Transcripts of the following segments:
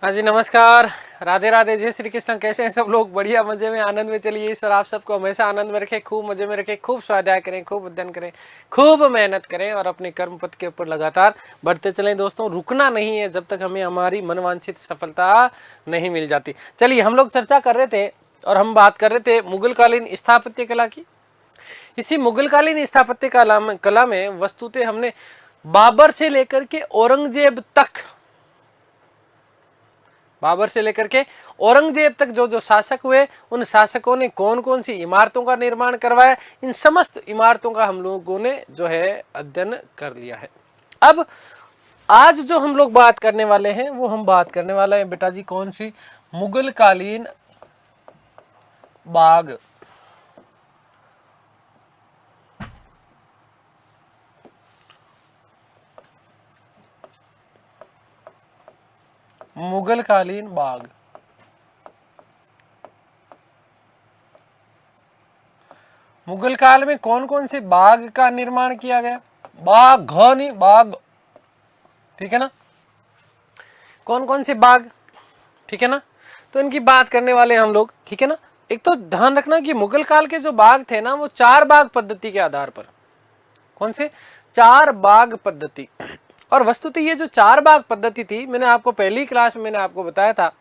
हाँ जी, नमस्कार। राधे राधे, जय श्री कृष्ण। कैसे हैं सब लोग? बढ़िया, मजे में, आनंद में। चलिए, ईश्वर आप सबको हमेशा आनंद में रखे, खूब मजे में रखे, खूब स्वाध्याय करें, खूब अध्ययन करें, खूब मेहनत करें और अपने कर्म पथ के ऊपर लगातार बढ़ते चलें। दोस्तों, रुकना नहीं है जब तक हमें हमारी मनवांछित सफलता नहीं मिल जाती। चलिए, हम लोग चर्चा कर रहे थे और हम बात कर रहे थे मुगलकालीन स्थापत्य कला की। इसी मुगलकालीन स्थापत्य कला में वस्तुतः हमने बाबर से लेकर के औरंगजेब तक, बाबर से लेकर के औरंगजेब तक जो जो शासक हुए, उन शासकों ने कौन कौन सी इमारतों का निर्माण करवाया, इन समस्त इमारतों का हम लोगों ने जो है अध्ययन कर लिया है। अब आज जो हम लोग बात करने वाले हैं वो हम बात करने वाले हैं बेटा जी, कौन सी? मुगल कालीन बाग। मुगल कालीन बाग। मुगल काल में कौन कौन से बाग का निर्माण किया गया? बाग, घ नहीं, बाग, ठीक है ना? कौन कौन से बाग, ठीक है ना? तो इनकी बात करने वाले हम लोग, ठीक है ना? एक तो ध्यान रखना कि मुगल काल के जो बाग थे ना, वो चार बाग पद्धति के आधार पर। कौन से? चार बाग पद्धति। और वस्तुतः ये जो चार बाग पद्धति थी, मैंने आपको पहली क्लास में मैंने आपको बताया था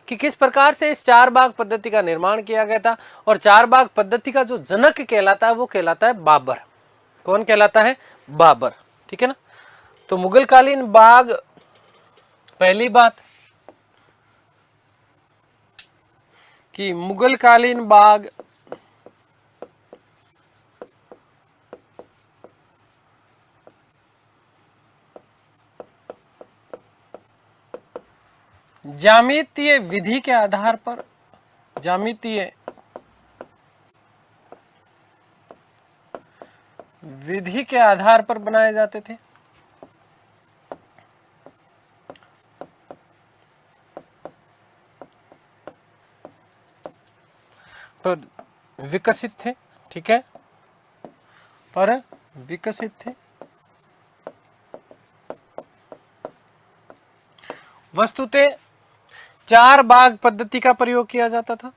कि किस प्रकार से इस चार बाग पद्धति का निर्माण किया गया था। और चार बाग पद्धति का जो जनक कहलाता है वो कहलाता है बाबर। कौन कहलाता है? बाबर, ठीक है ना? तो मुगल कालीन बाग, पहली बात कि मुगल कालीन बाग ज्यामितीय विधि के आधार पर, ज्यामितीय विधि के आधार पर बनाए जाते थे। पर विकसित थे, ठीक है, पर विकसित थे। वस्तुतः चार बाग पद्धति का प्रयोग किया जाता था।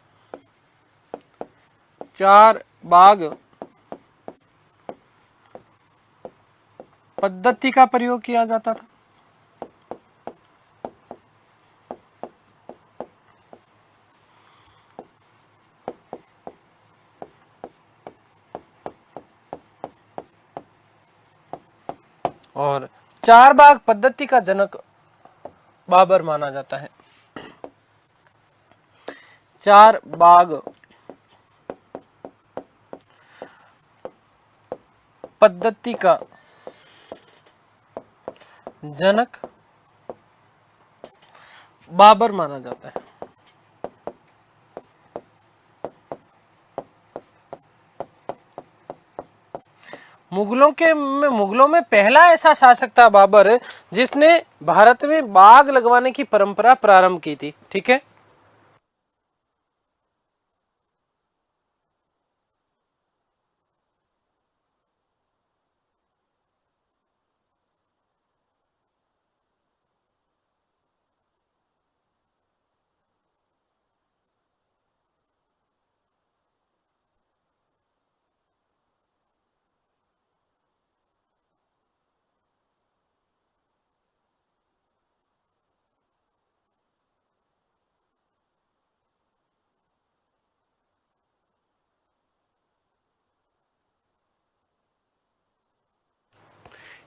चार बाग पद्धति का प्रयोग किया जाता था। और चार बाग पद्धति का जनक बाबर माना जाता है। चार बाग पद्धति का जनक बाबर माना जाता है। मुगलों में पहला ऐसा शासक था बाबर, जिसने भारत में बाग लगवाने की परंपरा प्रारंभ की थी, ठीक है।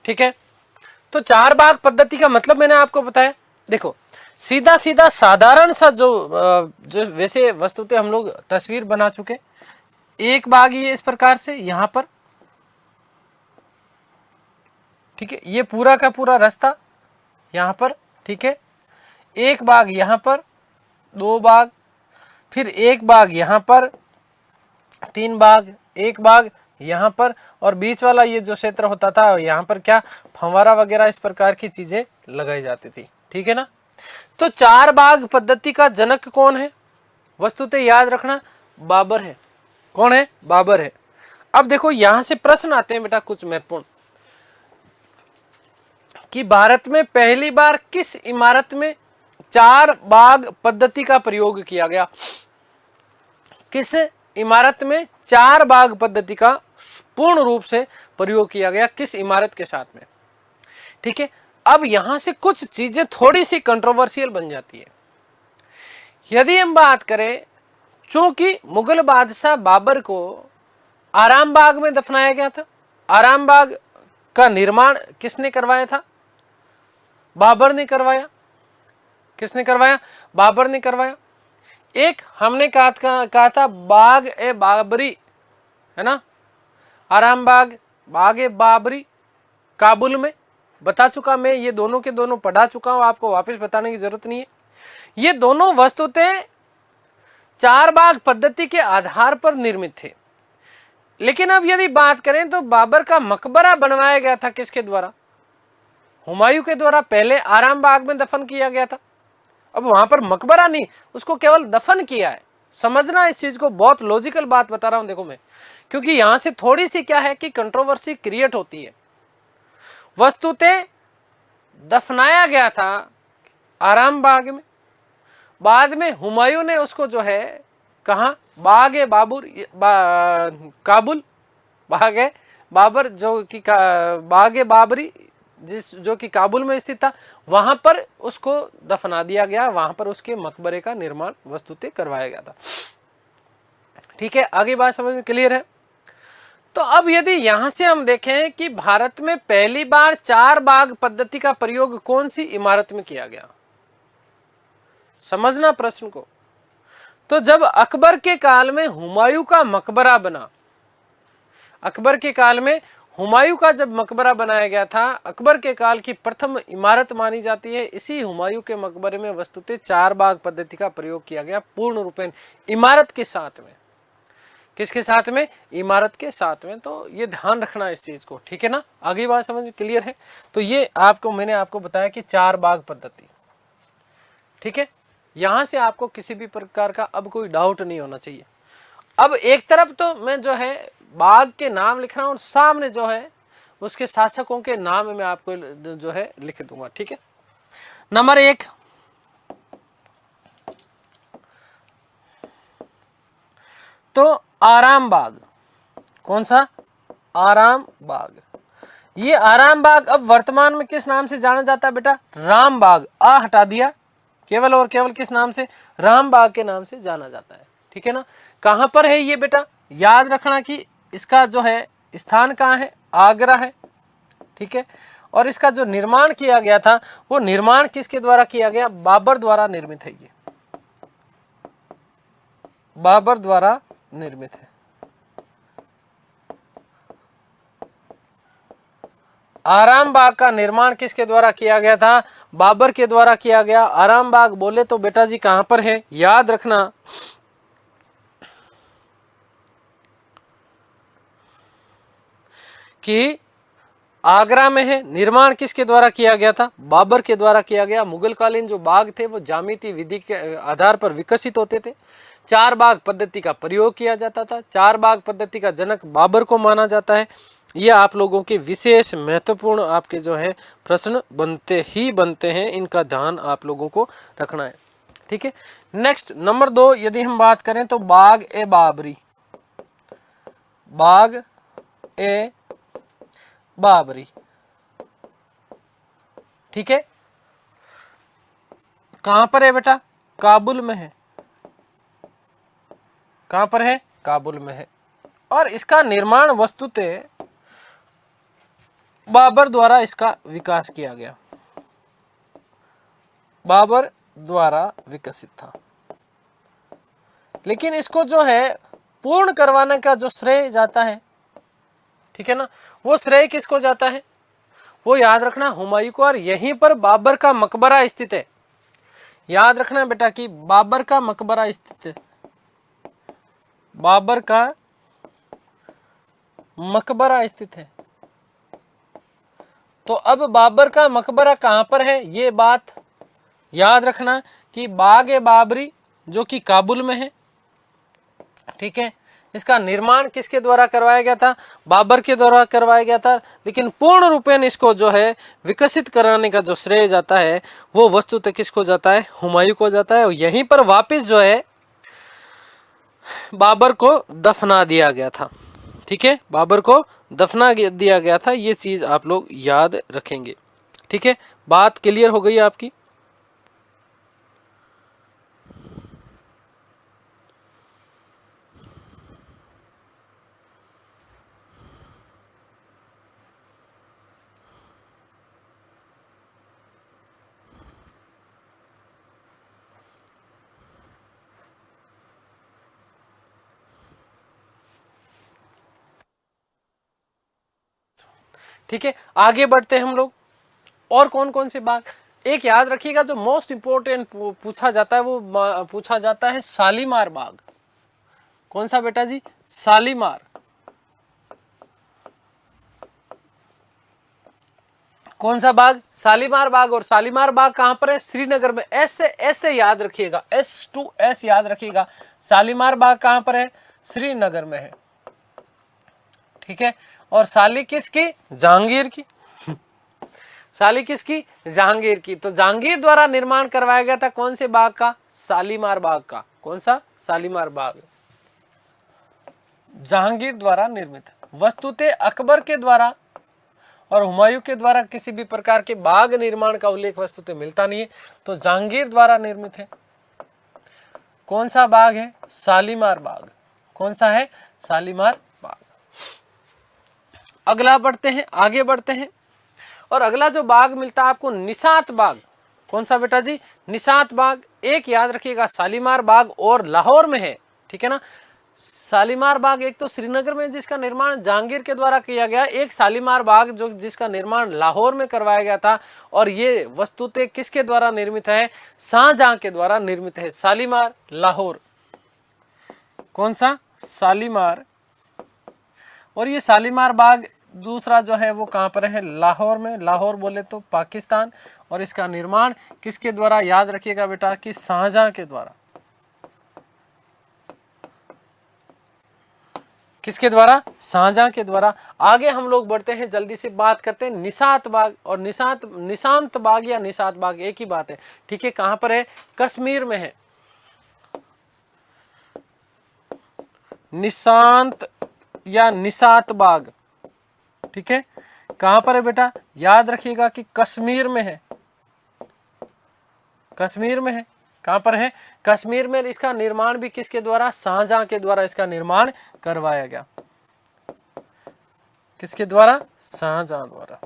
ठीक है, तो चार बाग पद्धति का मतलब मैंने आपको बताया। देखो, सीधा सीधा साधारण सा जो वैसे वस्तुतः हम लोग तस्वीर बना चुके। एक बाग ये इस प्रकार से यहां पर, ठीक है, ये पूरा का पूरा रास्ता यहां पर, ठीक है। एक बाग यहां पर, दो बाग, फिर एक बाग यहां पर, तीन बाग, एक बाग यहां पर, और बीच वाला ये जो क्षेत्र होता था यहां पर क्या, फंवारा वगैरह इस प्रकार की चीजें लगाई जाती थी, ठीक है ना। तो चार बाग पद्धति का जनक कौन है? वस्तुतः याद रखना, बाबर है। कौन है? बाबर है। अब देखो, यहां से प्रश्न आते हैं बेटा कुछ महत्वपूर्ण, कि भारत में पहली बार किस इमारत में चार बाग पद्धति का प्रयोग किया गया। किस इमारत में चार बाग पद्धति का पूर्ण रूप से प्रयोग किया गया, किस इमारत के साथ में? ठीक है, अब यहां से कुछ चीजें थोड़ी सी कंट्रोवर्शियल बन जाती है। यदि हम बात करें, चूंकि मुगल बादशाह बाबर को आराम बाग में दफनाया गया था, आराम बाग का निर्माण किसने करवाया था? बाबर ने करवाया। किसने करवाया? बाबर ने करवाया। एक हमने कहा था बाग ए बाबरी, है ना, आराम बाग, बाग ए बाबरी काबुल में, बता चुका मैं, ये दोनों के दोनों पढ़ा चुका हूं, आपको वापस बताने की जरूरत नहीं है। ये दोनों वस्तुतः चार बाग पद्धति के आधार पर निर्मित थे। लेकिन अब यदि बात करें तो बाबर का मकबरा बनवाया गया था किसके द्वारा? हुमायूं के द्वारा। पहले आराम बाग में दफन किया गया था, अब वहां पर मकबरा नहीं, उसको केवल दफन किया है। समझना इस चीज को, बहुत लॉजिकल बात बता रहा हूं देखो मैं, क्योंकि यहां से थोड़ी सी क्या है कि कंट्रोवर्सी क्रिएट होती है। वस्तुतः दफनाया गया था आराम बाग में, बाद में हुमायूं ने उसको जो है कहा बाग ए बाबुर काबुल, बाग ए बाबर जो कि बाग ए बाबरी जो कि काबुल में स्थित था, वहां पर उसको दफना दिया गया, वहां पर उसके मकबरे का निर्माण वस्तुतः करवाया गया था। ठीक है, आगे बात समझ में क्लियर है? तो अब यदि यहां से हम देखें कि भारत में पहली बार चार बाग पद्धति का प्रयोग कौन सी इमारत में किया गया, समझना प्रश्न को। तो जब अकबर के काल में हुमायूं का मकबरा बना, अकबर के काल में हुमायूं का जब मकबरा बनाया गया था, अकबर के काल की प्रथम इमारत मानी जाती है। इसी हुमायूं के मकबरे में वस्तुतः चार बाग पद्धति का प्रयोग किया गया पूर्ण रूपेण इमारत के साथ में। किसके साथ में? इमारत के साथ में। तो ये ध्यान रखना इस चीज को, ठीक है ना? आगे बात समझ क्लियर है? तो ये आपको मैंने आपको बताया कि चार बाग पद्धति, ठीक है। यहां से आपको किसी भी प्रकार का अब कोई डाउट नहीं होना चाहिए। अब एक तरफ तो मैं जो है बाग के नाम लिख रहा हूं और सामने जो है उसके शासकों के नाम मैं आपको जो है लिख दूंगा, ठीक है। नंबर 1, तो आराम बाग। कौन सा? आराम बाग। ये आराम बाग अब वर्तमान में किस नाम से जाना जाता है बेटा? राम बाग। आ हटा दिया, केवल और केवल किस नाम से? राम बाग के नाम से जाना जाता है, ठीक है ना। कहां पर है ये बेटा? याद रखना कि इसका जो है स्थान कहां है? आगरा है, ठीक है। और इसका जो निर्माण किया गया था वो निर्माण किसके द्वारा किया गया? बाबर द्वारा निर्मित है। ये बाबर द्वारा निर्मित है। आराम बाग का निर्माण किसके द्वारा किया गया था? बाबर के द्वारा किया गया। आराम बाग बोले तो बेटा जी कहां पर है? याद रखना कि आगरा में है। निर्माण किसके द्वारा किया गया था? बाबर के द्वारा किया गया। मुगल कालीन जो बाग थे वो ज्यामिति विधि के आधार पर विकसित होते थे। चार बाग पद्धति का प्रयोग किया जाता था। चार बाग पद्धति का जनक बाबर को माना जाता है। ये आप लोगों के विशेष महत्वपूर्ण आपके जो है प्रश्न बनते हैं, इनका ध्यान आप लोगों को रखना है, ठीक है। नेक्स्ट नंबर 2 यदि हम बात करें तो बाग ए बाबरी। बाग ए बाबरी, ठीक है। कहां पर है बेटा? काबुल में है। कहां पर है? काबुल में है। और इसका निर्माण वस्तुतः बाबर द्वारा इसका विकास किया गया। बाबर द्वारा विकसित था। लेकिन इसको जो है पूर्ण करवाने का जो श्रेय जाता है, ठीक है ना, वो श्रेय किसको जाता है? वो याद रखना हुमायूं को। और यहीं पर बाबर का मकबरा स्थित है। याद रखना बेटा कि बाबर का मकबरा स्थित है। बाबर का मकबरा स्थित है। तो अब बाबर का मकबरा कहां पर है? ये बात याद रखना कि बाग ए बाबरी जो कि काबुल में है, ठीक है। इसका निर्माण किसके द्वारा करवाया गया था? बाबर के द्वारा करवाया गया था। लेकिन पूर्ण रूपेण इसको जो है विकसित कराने का जो श्रेय जाता है वो वस्तुतः किसको जाता है? हुमायूं को जाता है। और यहीं पर वापस जो है बाबर को दफना दिया गया था। ठीक है, बाबर को दफना दिया गया था, ये चीज आप लोग याद रखेंगे। ठीक है, बात क्लियर हो गई आपकी? ठीक है, आगे बढ़ते हैं हम लोग। और कौन कौन से बाग? एक याद रखिएगा, जो मोस्ट इंपोर्टेंट पूछा जाता है वो पूछा जाता है शालीमार बाग। कौन सा बेटा जी? शालीमार। कौन सा बाग? शालीमार बाग। और शालीमार बाग कहां पर है? श्रीनगर में। ऐसे ऐसे याद रखिएगा, S2S याद रखिएगा। शालीमार बाग कहां पर है? श्रीनगर में है। ठीक है, और शाली किसकी? जहांगीर की। शाली किसकी? जहांगीर की। तो जहांगीर द्वारा निर्माण करवाया गया था कौन से बाग का? शालीमार बाग का। कौन सा? शालीमार बाग जहांगीर द्वारा निर्मित। वस्तुतः अकबर के द्वारा और हुमायूं के द्वारा किसी भी प्रकार के बाग निर्माण का उल्लेख वस्तुतः मिलता नहीं है, तो जहांगीर द्वारा निर्मित है। कौन सा बाग है? शालीमार बाग। कौन सा है? शालीमार बाग। अगला बढ़ते हैं, आगे बढ़ते हैं। और अगला जो बाग मिलता है आपको, निशात बाग। कौन सा बेटा जी? निशात बाग। एक याद रखिएगा, शालीमार बाग और लाहौर में है। ठीक है ना, शालीमार बाग एक तो श्रीनगर में जिसका निर्माण जहांगीर के द्वारा किया गया, एक शालीमार बाग जो जिसका निर्माण लाहौर में करवाया गया था। और ये वस्तुतः किसके द्वारा निर्मित है? शाहजहां के द्वारा निर्मित है। शालीमार लाहौर। कौन सा? शालीमार। और ये शालीमार बाग दूसरा जो है वो कहां पर है? लाहौर में। लाहौर बोले तो पाकिस्तान। और इसका निर्माण किसके द्वारा? याद रखिएगा बेटा कि शाहजहां के द्वारा। किसके द्वारा? शाहजहां के द्वारा। आगे हम लोग बढ़ते हैं, जल्दी से बात करते हैं निशात बाग। और निशांत बाग या निशात बाग एक ही बात है। ठीक है, कहां पर है? कश्मीर में है। निशांत या निशात बाग। ठीक है, कहां पर है बेटा? याद रखिएगा कि कश्मीर में है। कश्मीर में है। कहां पर है? कश्मीर में। इसका निर्माण भी किसके द्वारा? शाहजहां के द्वारा इसका निर्माण करवाया गया। किसके द्वारा? शाहजहां द्वारा।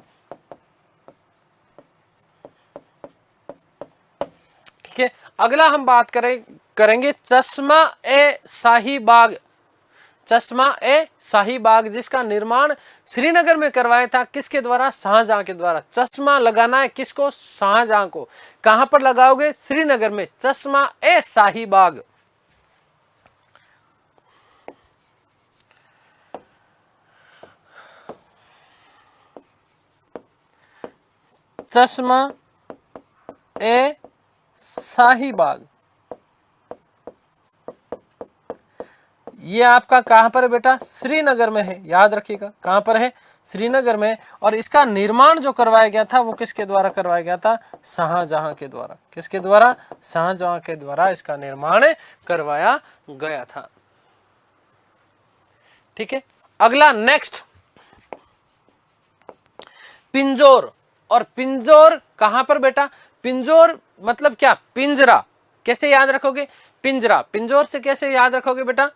ठीक है, अगला हम बात करेंगे चश्मा ए शाही बाग। चश्मा ए शाही बाग जिसका निर्माण श्रीनगर में करवाया था, किसके द्वारा? शाहजहां के द्वारा। चश्मा लगाना है किसको? शाहजहां को। कहां पर लगाओगे? श्रीनगर में। चश्मा ए शाही बाग। चश्मा ए शाही बाग ये आपका कहां पर है बेटा? श्रीनगर में है। याद रखिएगा कहां पर है? श्रीनगर में। और इसका निर्माण जो करवाया गया था वो किसके द्वारा करवाया गया था? शाहजहां के द्वारा। किसके द्वारा? शाहजहां के द्वारा इसका निर्माण करवाया गया था। ठीक है, अगला नेक्स्ट पिंजौर। और पिंजौर कहां पर बेटा? पिंजौर मतलब क्या? पिंजरा। कैसे याद रखोगे? पिंजरा। पिंजौर से कैसे याद रखोगे बेटा?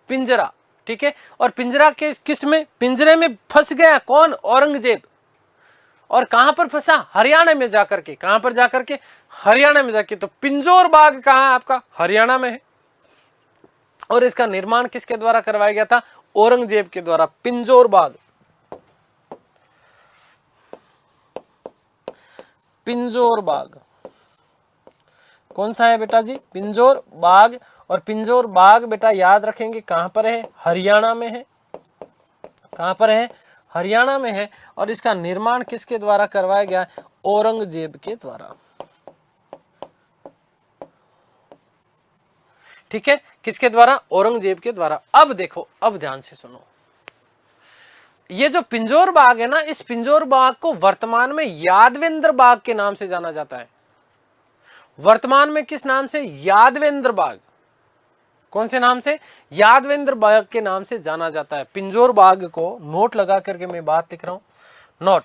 पिंजरा। ठीक है, और पिंजरा के किस में? पिंजरे में फंस गया कौन? औरंगजेब। और कहां पर फंसा? हरियाणा में जाकर के। कहां पर जाकर के? हरियाणा में जाके। तो पिंजौर बाग कहां है आपका? हरियाणा में है। और इसका निर्माण किसके द्वारा करवाया गया था? औरंगजेब के द्वारा। पिंजौर बाग। पिंजौर बाग कौन सा है बेटा जी? पिंजौर बाग। और पिंजौर बाग बेटा याद रखेंगे कहां पर है? हरियाणा में है। कहां पर है? हरियाणा में है। और इसका निर्माण किसके द्वारा करवाया गया? औरंगजेब के द्वारा। ठीक है, किसके द्वारा? औरंगजेब के द्वारा। अब देखो, अब ध्यान से सुनो, ये जो पिंजौर बाग है ना, इस पिंजौर बाग को वर्तमान में यादवेंद्र बाग के नाम से जाना जाता है। वर्तमान में किस नाम से? यादवेंद्र बाग। कौन से नाम से? यादवेंद्र बाग के नाम से जाना जाता है। पिंजौर बाग को नोट लगा करके मैं बात लिख रहा हूं, नोट,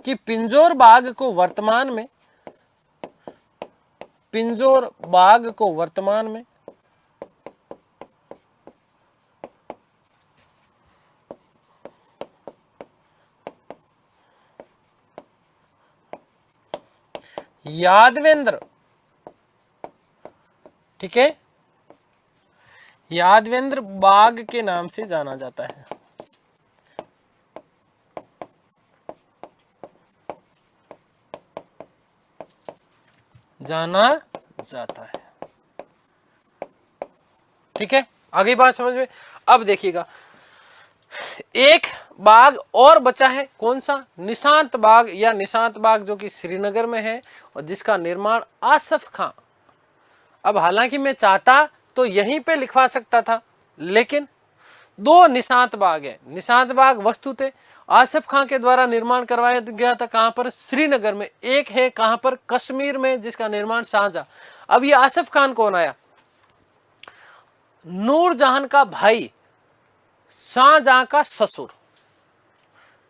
कि पिंजौर बाग को वर्तमान में, पिंजौर बाग को वर्तमान में यादवेंद्र, ठीक है, यादवेंद्र बाग के नाम से जाना जाता है। जाना जाता है, ठीक है, आगे बात समझ में। अब देखिएगा, एक बाग और बचा है, कौन सा? निशांत बाग, या निशांत बाग, जो कि श्रीनगर में है और जिसका निर्माण आसफ खां। अब हालांकि मैं चाहता तो यहीं पे लिखवा सकता था, लेकिन दो निशांत बाग है। निशांत बाग वस्तुतः आसफ खां के द्वारा निर्माण करवाया गया था। कहां पर? श्रीनगर में। एक है कहां पर? कश्मीर में, जिसका निर्माण शाहजहां। अब ये आसफ खान कौन आया? नूरजहां का भाई, शाहजहां का ससुर।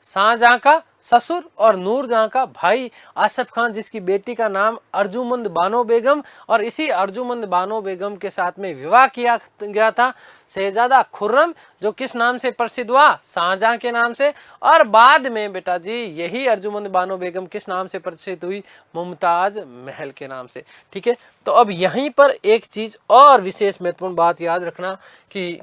शाहजहां का ससुर और नूरजहां का भाई आसफ खान, जिसकी बेटी का नाम अर्जुमंद बानो बेगम, और इसी अर्जुमंद बानो बेगम के साथ में विवाह किया गया था शहजादा खुर्रम, जो किस नाम से प्रसिद्ध हुआ? शाहजहां के नाम से। और बाद में बेटा जी यही अर्जुमंद बानो बेगम किस नाम से प्रसिद्ध हुई? मुमताज महल के नाम से। ठीक है, तो अब यहीं पर एक चीज और विशेष महत्वपूर्ण बात याद रखना कि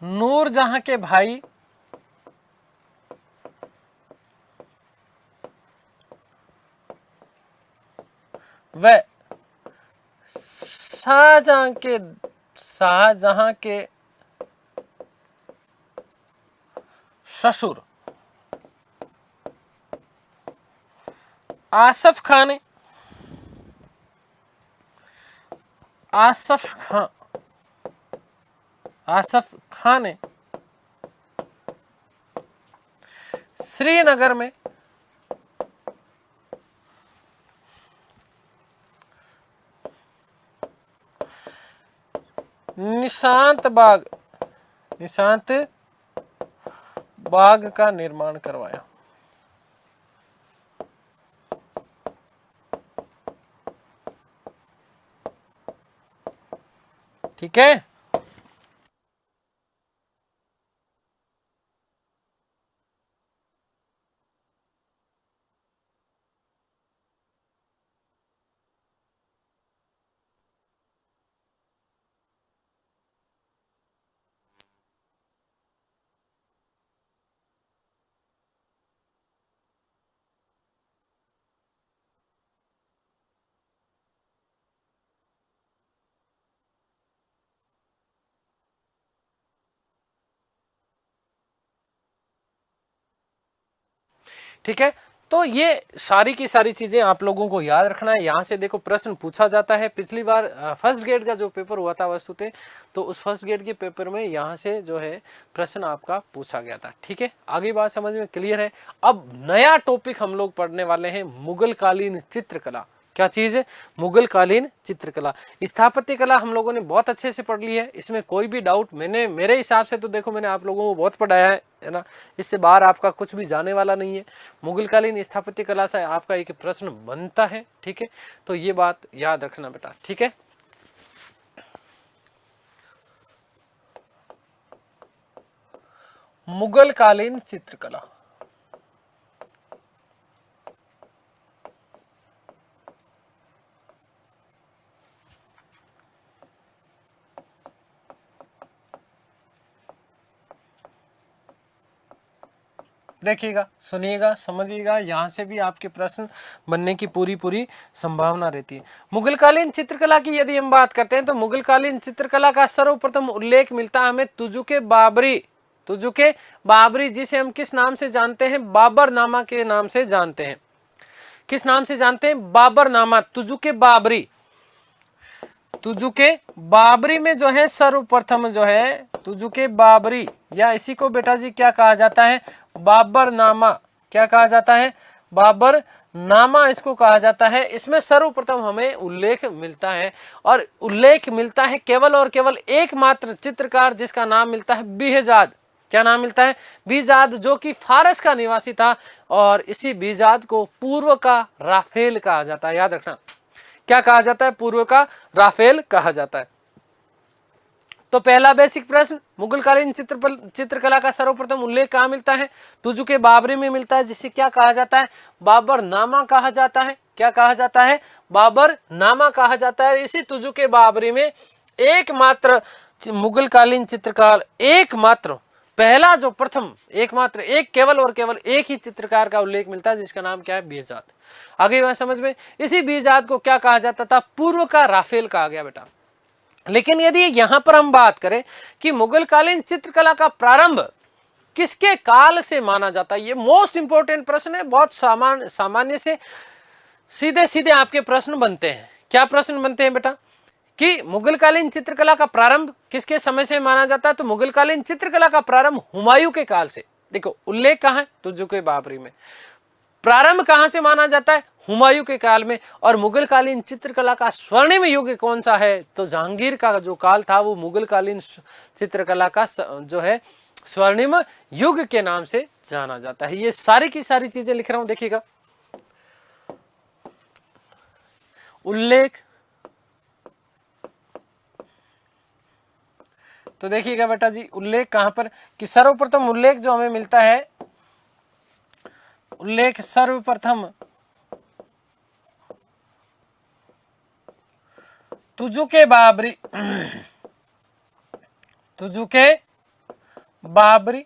नूरजहां के भाई व शाहजहां के ससुर आसफ खान ने, आसफ खान ने श्रीनगर में निशांत बाग का निर्माण करवाया। ठीक है, ठीक है। तो ये सारी की सारी चीजें आप लोगों को याद रखना है। यहाँ से देखो प्रश्न पूछा जाता है। पिछली बार फर्स्ट ग्रेड का जो पेपर हुआ था वस्तुतः, तो उस फर्स्ट ग्रेड के पेपर में यहाँ से जो है प्रश्न आपका पूछा गया था। ठीक है, आगे बात समझ में क्लियर है। अब नया टॉपिक हम लोग पढ़ने वाले हैं, मुगल कालीन चित्रकला। क्या चीज है? मुगल कालीन चित्रकला। स्थापत्य कला हम लोगों ने बहुत अच्छे से पढ़ ली है, इसमें कोई भी डाउट, मैंने मेरे हिसाब से तो देखो मैंने आप लोगों को बहुत पढ़ाया है ना, इससे बाहर आपका कुछ भी जाने वाला नहीं है। मुगल कालीन स्थापत्य कला से आपका एक प्रश्न बनता है। ठीक है, तो ये बात याद रखना बेटा। ठीक है, मुगल कालीन चित्रकला। देखिएगा, सुनिएगा, समझिएगा, यहाँ से भी आपके प्रश्न बनने की पूरी संभावना रहती है। मुगल कालीन चित्रकला की यदि हम बात करते हैं तो मुगल कालीन चित्रकला का सर्वप्रथम उल्लेख मिलता है हमें तुजुके बाबरी तुजुके बाबरी, जिसे हम किस नाम से जानते हैं? बाबरनामा के नाम से जानते हैं। किस नाम से जानते हैं? बाबरनामा, तुजुके बाबरी। तुजुके बाबरी में जो है सर्वप्रथम जो है तुजुके बाबरी, या इसी को बेटा जी क्या कहा जाता है? बाबरनामा। क्या कहा जाता है? बाबरनामा इसको कहा जाता है। इसमें सर्वप्रथम हमें उल्लेख मिलता है, और उल्लेख मिलता है केवल और केवल एकमात्र चित्रकार जिसका नाम मिलता है बीहजाद। क्या नाम मिलता है? बीजाद, जो कि फारस का निवासी था, और इसी बीजाद को पूर्व का राफेल कहा जाता है। याद रखना, क्या कहा जाता है? पूर्व का राफेल कहा जाता है। तो पहला बेसिक प्रश्न, मुगलकालीन चित्रकला का सर्वप्रथम उल्लेख कहाँ मिलता है? तुजुके बाबरी में मिलता है, जिसे क्या कहा जाता है? बाबरनामा कहा जाता है। क्या कहा जाता है? बाबरनामा कहा जाता है। इसी तुजुके बाबरी में एकमात्र मुगलकालीन चित्रकार, एकमात्र पहला जो प्रथम एकमात्र एक केवल और केवल एक ही चित्रकार का उल्लेख मिलता है, जिसका नाम क्या है? बीजाद। आगे बात समझ में। इसी बीजाद को क्या कहा जाता था? पूर्व का राफेल कहा गया बेटा। लेकिन यदि यहां पर हम बात करें कि मुगलकालीन चित्रकला का प्रारंभ किसके काल से माना जाता है, ये मोस्ट इंपोर्टेंट प्रश्न है। बहुत सामान्य से सीधे सीधे आपके प्रश्न बनते हैं। क्या प्रश्न बनते हैं बेटा? कि मुगलकालीन चित्रकला का प्रारंभ किसके समय से माना जाता है? तो मुगलकालीन चित्रकला का प्रारंभ हुमायूं के काल से। देखो उल्लेख कहां है? तुजुके बाबरी में। प्रारंभ कहां से माना जाता है? हुमायूं के काल में। और मुगलकालीन चित्रकला का स्वर्णिम युग कौन सा है? तो जहांगीर का जो काल था वो मुगलकालीन चित्रकला का जो है स्वर्णिम युग के नाम से जाना जाता है। ये सारी की सारी चीजें लिख रहा हूं, देखिएगा। उल्लेख, तो देखिएगा बेटा जी, उल्लेख कहां पर? कि सर्वप्रथम उल्लेख जो हमें मिलता है, उल्लेख सर्वप्रथम तुजुके बाबरी, तुजुके बाबरी,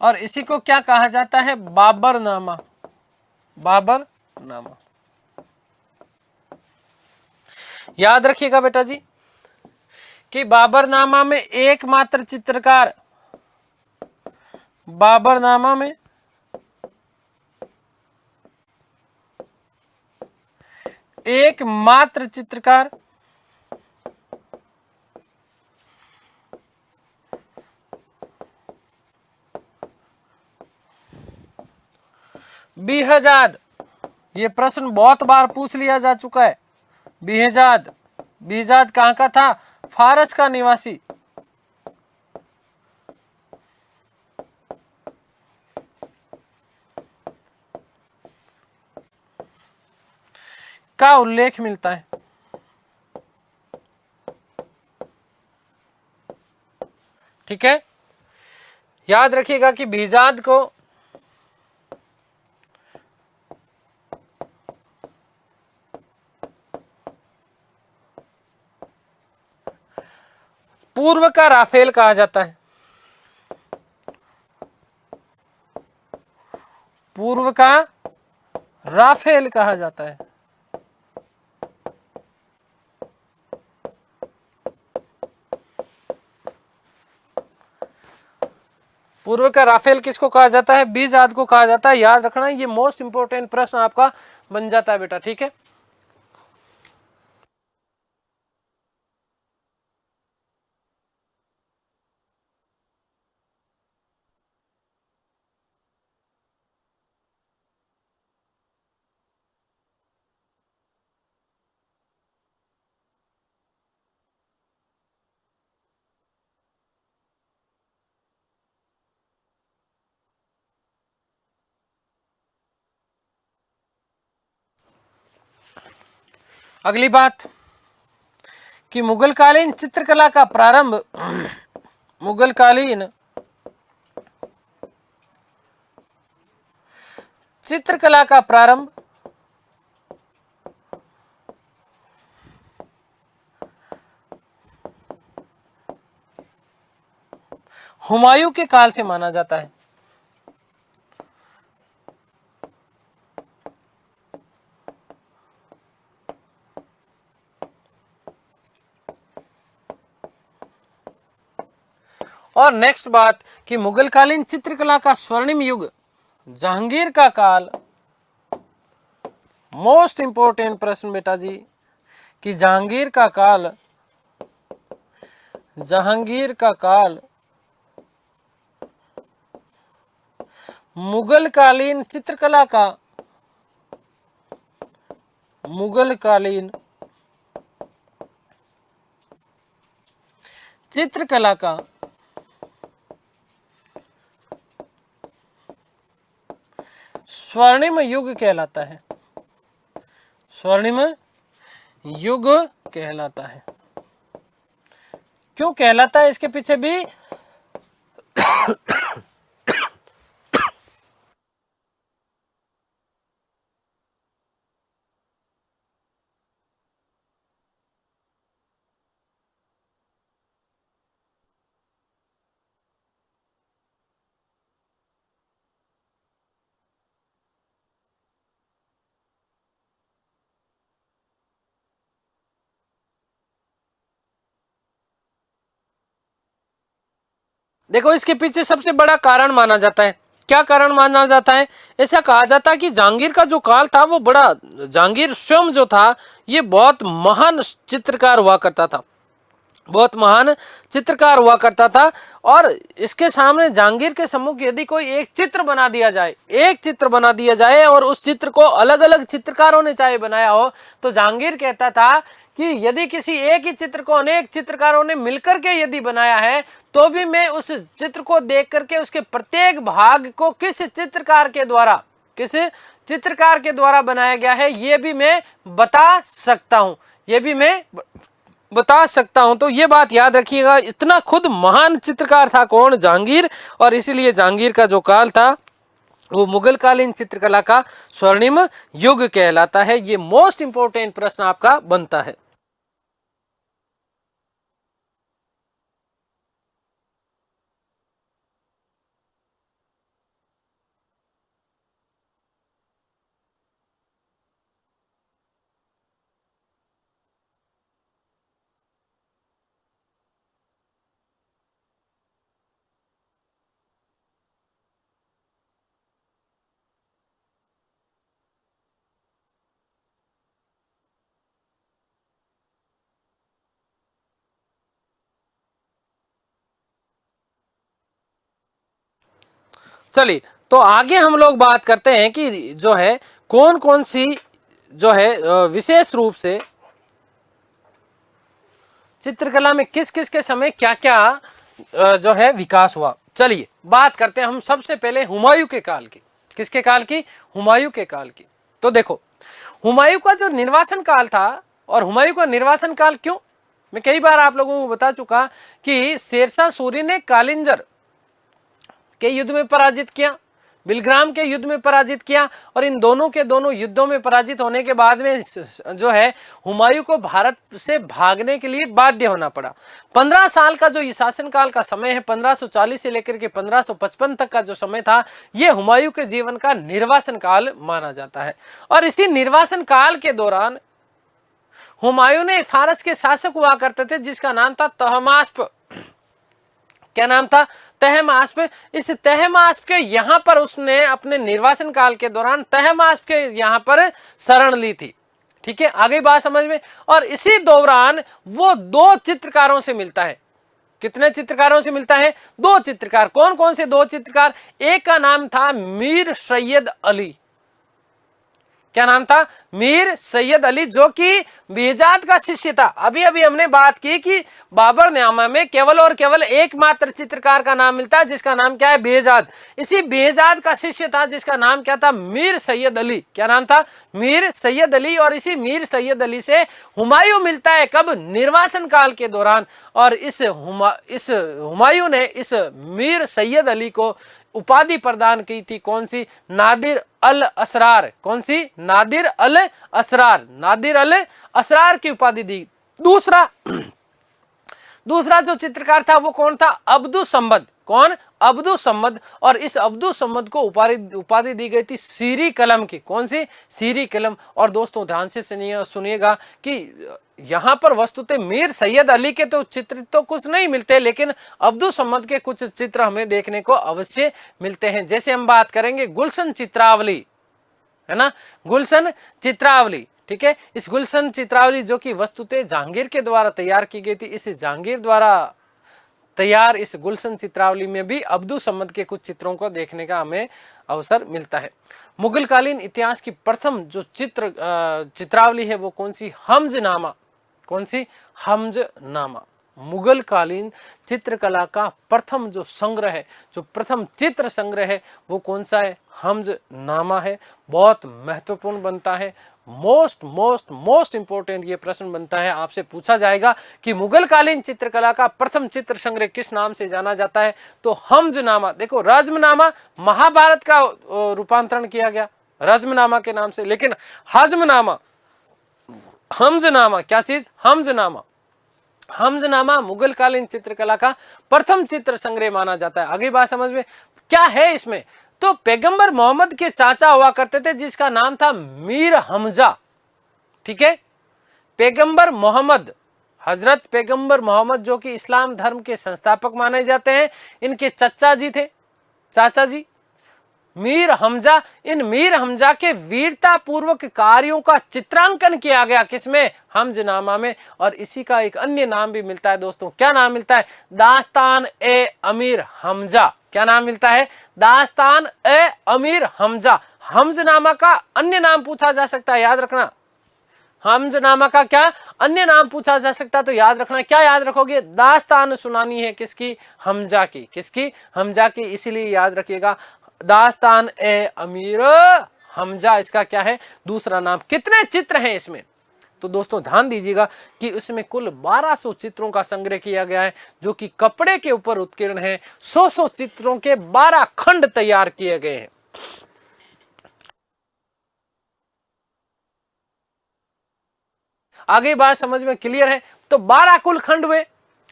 और इसी को क्या कहा जाता है? बाबरनामा। बाबरनामा। याद रखिएगा बेटा जी कि बाबरनामा में एकमात्र चित्रकार, बाबरनामा में एकमात्र चित्रकार बीहजाद। ये प्रश्न बहुत बार पूछ लिया जा चुका है। बीहजाद, बीहजाद कहां का था? फारस का निवासी। का उल्लेख मिलता है। ठीक है, याद रखिएगा कि बीजाद को पूर्व का राफेल कहा जाता है। पूर्व का राफेल कहा जाता है। पूर्व का राफेल किसको कहा जाता है? बीजाद को कहा जाता है। याद रखना, ये मोस्ट इंपोर्टेंट प्रश्न आपका बन जाता है बेटा। ठीक है, अगली बात कि मुगलकालीन चित्रकला का प्रारंभ, मुगलकालीन चित्रकला का प्रारंभ हुमायूं के काल से माना जाता है। और नेक्स्ट बात कि मुगल कालीन चित्रकला का स्वर्णिम युग जहांगीर का काल, मोस्ट इंपोर्टेंट प्रश्न बेटा जी, कि जहांगीर का काल मुगल कालीन चित्रकला का स्वर्णिम युग कहलाता है, स्वर्णिम युग कहलाता है। क्यों कहलाता है, इसके पीछे भी देखो, इसके पीछे सबसे बड़ा कारण माना जाता है, क्या कारण माना जाता है, ऐसा कहा जाता है कि जहांगीर का जो काल था वो बड़ा, जहांगीर स्वयं जो था ये बहुत महान चित्रकार हुआ करता था, बहुत महान चित्रकार हुआ करता था। और इसके सामने जहांगीर के सम्मुख यदि कोई एक चित्र बना दिया जाए और उस चित्र को अलग अलग चित्रकारों ने चाहे बनाया हो, तो जहांगीर कहता था कि यदि किसी एक ही चित्र को अनेक चित्रकारों ने मिलकर के यदि बनाया है, तो भी मैं उस चित्र को देख करके उसके प्रत्येक भाग को किस चित्रकार के द्वारा बनाया गया है ये भी मैं बता सकता हूं। तो ये बात याद रखिएगा, इतना खुद महान चित्रकार था कौन, जहांगीर, और इसीलिए जहांगीर का जो काल था वो मुगल कालीन चित्रकला का स्वर्णिम युग कहलाता है। ये मोस्ट इंपोर्टेंट प्रश्न आपका बनता है। चलिए, तो आगे हम लोग बात करते हैं कि जो है कौन कौन सी जो है विशेष रूप से चित्रकला में किस किस के समय क्या क्या जो है विकास हुआ। चलिए बात करते हैं हम सबसे पहले हुमायूं के काल की। किसके काल की? हुमायूं के काल की। तो देखो, हुमायूं का जो निर्वासन काल था, और हुमायूं का निर्वासन काल क्यों, मैं कई बार आप लोगों को बता चुका कि शेरशाह सूरी ने कालिंजर के युद्ध में पराजित किया, बिलग्राम के युद्ध में पराजित किया, और इन दोनों के दोनों युद्धों में पराजित होने के बाद में जो है हुमायूं को भारत से भागने के लिए बाध्य होना पड़ा। 15 साल का जो शासनकाल का समय है, 1540 से लेकर के 1555 तक का जो समय था, ये हुमायूं के जीवन का निर्वासन काल माना जाता है। और इसी निर्वासन काल के दौरान हुमायूं ने फारस के शासक हुआ करते थे जिसका नाम था तहमास्प। क्या नाम था? तहमास्प। इस तहमास्प के यहाँ पर उसने अपने निर्वासन काल के दौरान तहमास्प के यहाँ पर शरण ली थी। ठीक है, आगे बात समझ में। और इसी दौरान वो 2 चित्रकारों से मिलता है। कितने चित्रकारों से मिलता है? 2 चित्रकार। कौन कौन से 2 चित्रकार? एक का नाम था मीर सैयद अली। क्या नाम था? मीर सैयद अली, जो कि बेहजाद का शिष्य था। अभी अभी हमने बात की कि बाबरनामा में केवल और केवल एकमात्र चित्रकार का नाम मिलता है जिसका नाम क्या है? बेहजाद। इसी बेहजाद का शिष्य था जिसका नाम क्या था? मीर सैयद अली। क्या नाम था? मीर सैयद अली। और इसी मीर सैयद अली से हुमायूं मिलता है कब? निर्वासन काल के दौरान। और इस हुमायूं ने इस मीर सैयद अली को उपाधि प्रदान की थी। कौन सी? नादिर अल असरार। कौन सी? नादिर अल असरार। नादिर अल असरार की उपाधि दी। दूसरा जो चित्रकार था वो कौन था? अब्दुस समद। कौन? अब्दुल सम्मद, और इस अब्दुल सम्मद को उपाधि दी गई थी सीरी कलम की। कौन सी? सीरी कलम। और दोस्तों ध्यान से सुनिएगा कि यहाँ पर वस्तुतः मीर सैयद अली के तो चित्र तो कुछ नहीं मिलते, लेकिन अब्दुल सम्मद के कुछ चित्र हमें देखने को अवश्य मिलते हैं। जैसे हम बात करेंगे गुलशन चित्रावली, है ना, गुलशन चित्रावली, ठीक है। इस गुलशन चित्रावली जो कि वस्तुतः जहांगीर के द्वारा तैयार की गई थी, इस जहांगीर द्वारा तैयार इस गुलशन चित्रावली में भी अब्दुल सम्मद के कुछ चित्रों को देखने का हमें अवसर मिलता है। मुगल कालीन इतिहास की प्रथम जो चित्रावली है वो कौन सी? हमजनामा। कौन सी? हमजनामा। मुगल कालीन चित्रकला का प्रथम जो संग्रह है, जो प्रथम चित्र संग्रह है, वो कौन सा है? हमजनामा है। बहुत महत्वपूर्ण बनता है, मोस्ट इंपोर्टेंट ये प्रश्न बनता है, आपसे पूछा जाएगा कि मुगल कालीन चित्रकला का प्रथम चित्र संग्रह किस नाम से जाना जाता है? तो हमजनामा। देखो रज्मनामा महाभारत का रूपांतरण किया गया रज्मनामा के नाम से, लेकिन हजमनामा, हमजनामा क्या चीज? हमजनामा। हमजनामा मुगल कालीन चित्रकला का प्रथम चित्र संग्रह माना जाता है। आगे बात समझ में क्या है इसमें? तो पैगंबर मोहम्मद के चाचा हुआ करते थे जिसका नाम था मीर हमजा, ठीक है। पैगंबर मोहम्मद, हजरत पैगंबर मोहम्मद जो कि इस्लाम धर्म के संस्थापक माने जाते हैं, इनके चचा जी थे, चाचा जी मीर हमजा। इन मीर हमजा के वीरता पूर्वक कार्यों का चित्रांकन किया गया किसमें? हमजनामा में। और इसी का एक अन्य नाम भी मिलता है दोस्तों। क्या नाम मिलता है? दास्तान ए अमीर हमजा। क्या नाम मिलता है? दास्तान ए अमीर हमजा। हमजनामा का अन्य नाम पूछा जा सकता है, याद रखना। हमजनामा का क्या अन्य नाम पूछा जा सकता है, तो याद रखना। क्या याद रखोगे? दास्तान सुनानी है किसकी? हमजा की। किसकी? हमजा की। इसीलिए याद रखिएगा दास्तान ए अमीर हमजा इसका क्या है? दूसरा नाम। कितने चित्र हैं इसमें? तो दोस्तों ध्यान दीजिएगा कि इसमें कुल 1200 चित्रों का संग्रह किया गया है जो कि कपड़े के ऊपर उत्कीर्ण है। 100 चित्रों के 12 खंड तैयार किए गए हैं। आगे बात समझ में क्लियर है? तो 12 कुल खंड हुए,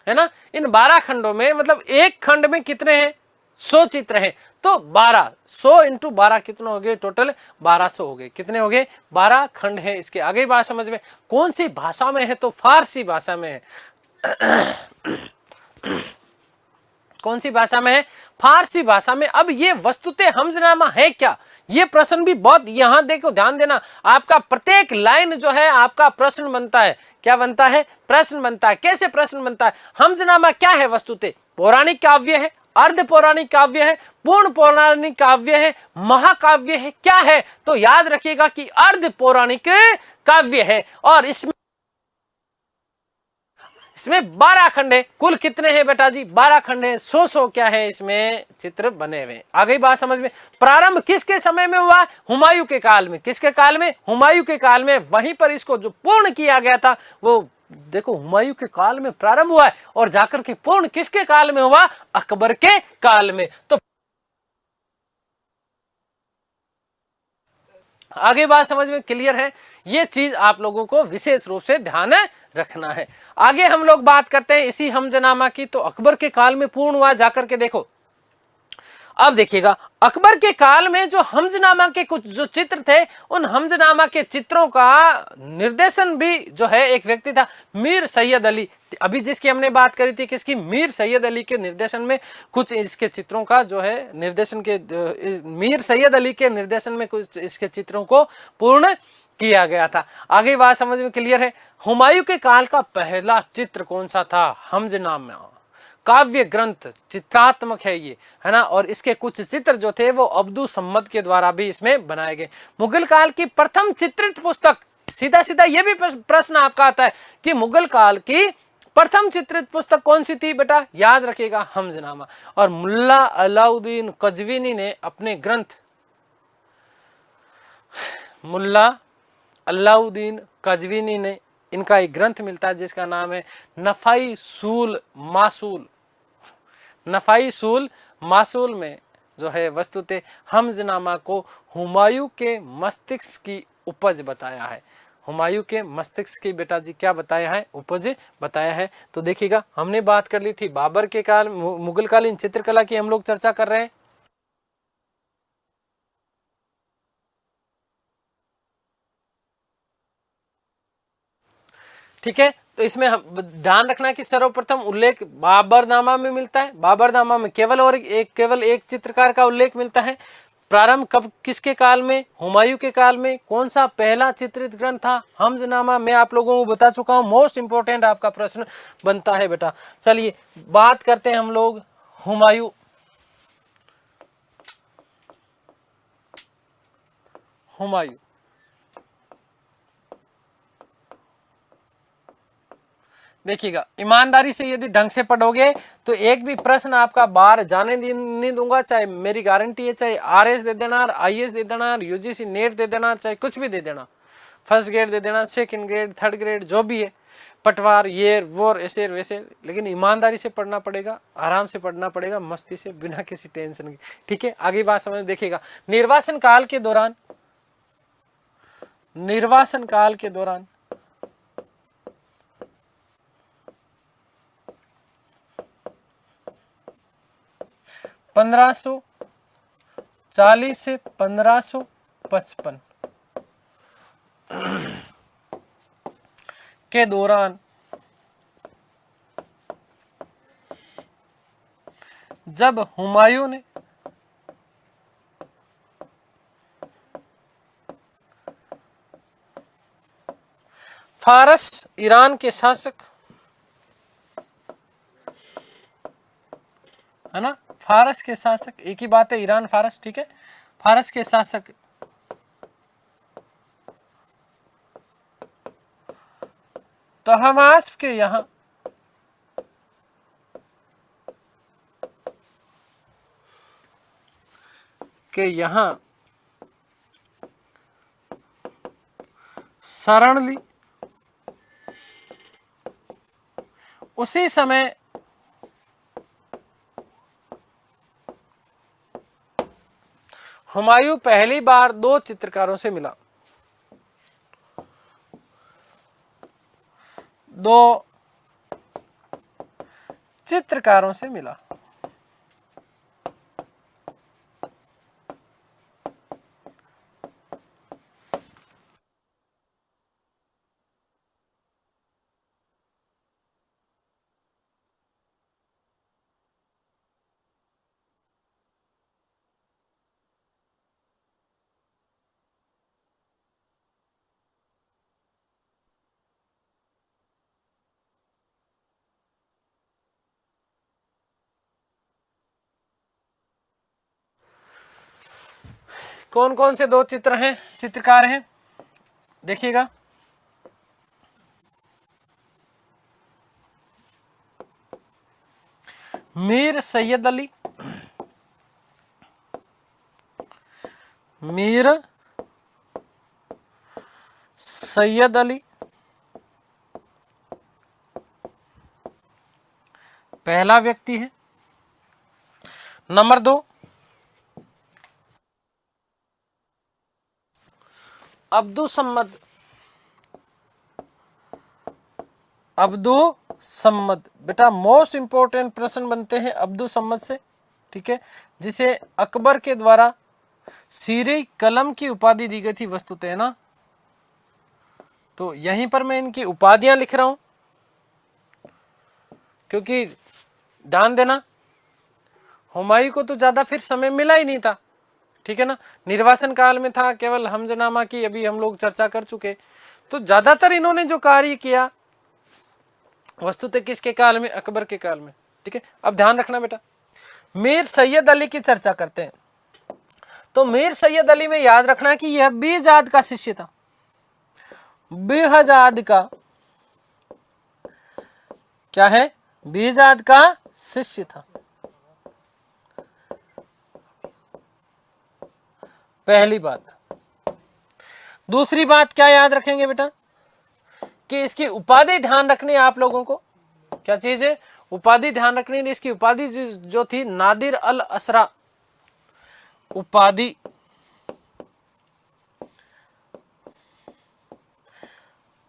है ना। इन 12 खंडों में मतलब एक खंड में कितने हैं? 100 चित्र हैं। तो 12, 100 इंटू 12 कितने हो गए? टोटल 1200 हो गए। कितने हो गए? 12 खंड है। इसके आगे बात समझ में कौन सी भाषा में है? तो फारसी भाषा में है। कौन सी भाषा में है? फारसी भाषा में। अब ये वस्तुतः हमजनामा है क्या? ये प्रश्न भी बहुत, यहां देखो ध्यान देना, आपका प्रत्येक लाइन जो है आपका प्रश्न बनता है। क्या बनता है? प्रश्न बनता है। कैसे प्रश्न बनता है? हमजनामा क्या है? वस्तुतः पौराणिक काव्य है, अर्ध पौराणिक काव्य है, पूर्ण पौराणिक काव्य है, महाकाव्य है, क्या है? तो याद रखिएगा कि अर्ध पौराणिक काव्य है। और इसमें 12 खंड है। कुल कितने हैं बेटा जी? 12 खंड है। 100 क्या है इसमें चित्र बने हुए। आगे बात समझ में। प्रारंभ किसके समय में हुआ? हुमायूं के काल में। किसके काल में? हुमायूं के काल में। वहीं पर इसको जो पूर्ण किया गया था वो देखो हुमायूं के काल में प्रारंभ हुआ है और जाकर के पूर्ण किसके काल में हुआ? अकबर के काल में। तो आगे बात समझ में क्लियर है? ये चीज आप लोगों को विशेष रूप से ध्यान रखना है। आगे हम लोग बात करते हैं इसी हमजनामा की। तो अकबर के काल में पूर्ण हुआ, जाकर के देखो। अब देखिएगा अकबर के काल में जो हमजनामा के कुछ जो चित्र थे, उन हमजनामा के चित्रों का निर्देशन भी जो है एक व्यक्ति था, मीर सैयद अली। अभी जिसकी हमने बात करी थी, किसकी? मीर सैयद अली के निर्देशन में कुछ इसके चित्रों का जो है निर्देशन के, मीर सैयद अली के निर्देशन में कुछ इसके चित्रों को पूर्ण किया गया था। आगे बात समझ में क्लियर है? हुमायूं के काल का पहला चित्र कौन सा था? हमजनामा काव्य ग्रंथ, चित्रात्मक है ये, है ना। और इसके कुछ चित्र जो थे वो अब्दुल सम्मद के द्वारा भी इसमें बनाए गए। मुगल काल की प्रथम चित्रित पुस्तक, सीधा सीधा ये भी प्रश्न आपका आता है कि मुगल काल की प्रथम चित्रित पुस्तक कौन सी थी बेटा? याद रखिएगा हमजनामा। और मुल्ला अलाउद्दीन कजवीनी ने अपने ग्रंथ, मुल्ला अलाउद्दीन कजवीनी ने, इनका एक ग्रंथ मिलता है जिसका नाम है नफाई सूल मासूल। नफाई सूल मासूल में जो है वस्तुतः हमजनामा को हुमायूं के मस्तिष्क की उपज बताया है। हुमायूं के मस्तिष्क की बेटा जी क्या बताया है, उपज बताया है। तो देखिएगा हमने बात कर ली थी बाबर के काल, मुगल कालीन चित्रकला की हम लोग चर्चा कर रहे हैं। ठीक है, तो इसमें ध्यान रखना कि सर्वप्रथम उल्लेख बाबरनामा में मिलता है। बाबरनामा में केवल एक चित्रकार का उल्लेख मिलता है। प्रारंभ कब, किसके काल में, हुमायूं के काल में। कौन सा पहला चित्रित ग्रंथ था, हमजनामा, मैं आप लोगों को बता चुका हूं। मोस्ट इंपोर्टेंट आपका प्रश्न बनता है बेटा। चलिए बात करते हैं हम लोग हुमायूं। हुमायूं देखिएगा, ईमानदारी से यदि ढंग से पढ़ोगे तो एक भी प्रश्न आपका बाहर जाने नहीं दूंगा। चाहे मेरी गारंटी है, चाहे आरएस दे देना, आईएएस दे देना, यूजीसी नेट दे देना, चाहे कुछ भी दे देना, फर्स्ट ग्रेड दे देना, सेकंड ग्रेड, थर्ड ग्रेड, जो भी है, पटवार, ये वो ऐसे वैसे, लेकिन ईमानदारी से पढ़ना पड़ेगा, आराम से पढ़ना पड़ेगा, मस्ती से, बिना किसी टेंशन के। ठीक है, आगे बात समझ। देखिएगा निर्वासन काल के दौरान, निर्वासन काल के दौरान 1540 से 1555 के दौरान जब हुमायूं ने फारस, ईरान के शासक, है ना, फारस के शासक, एक ही बात है, ईरान फारस, ठीक है, फारस के शासक तहमास्प के यहां शरण ली। उसी समय हुमायूं पहली बार दो चित्रकारों से मिला, दो चित्रकारों से मिला। कौन कौन से दो चित्रकार हैं देखिएगा। मीर सैयद अली, मीर सैयद अली पहला व्यक्ति है। नंबर 2 अब्दुसम्मद, अब्दुसम्मद बेटा मोस्ट इंपोर्टेंट प्रश्न बनते हैं अब्दुसम्मद से, ठीक है, जिसे अकबर के द्वारा सीरे कलम की उपाधि दी गई थी वस्तुतः, है ना। तो यहीं पर मैं इनकी उपाधियां लिख रहा हूं, क्योंकि ध्यान देना हुमायूं को तो ज्यादा फिर समय मिला ही नहीं था, ठीक है ना, निर्वासन काल में था, केवल हमजनामा की अभी हम लोग चर्चा कर चुके। तो ज्यादातर इन्होंने जो कार्य किया वस्तुतः किसके काल में, अकबर के काल में, ठीक है। अब ध्यान रखना बेटा, मीर सैयद अली की चर्चा करते हैं। तो मीर सैयद अली में याद रखना कि यह बेहजाद का शिष्य था, बेहजाद का क्या है, बेहजाद का शिष्य था, पहली बात। दूसरी बात क्या याद रखेंगे बेटा कि इसकी उपाधि ध्यान रखनी है आप लोगों को। क्या चीज है, उपाधि ध्यान रखनी है। इसकी उपाधि जो थी नादिर अल असरा उपाधि,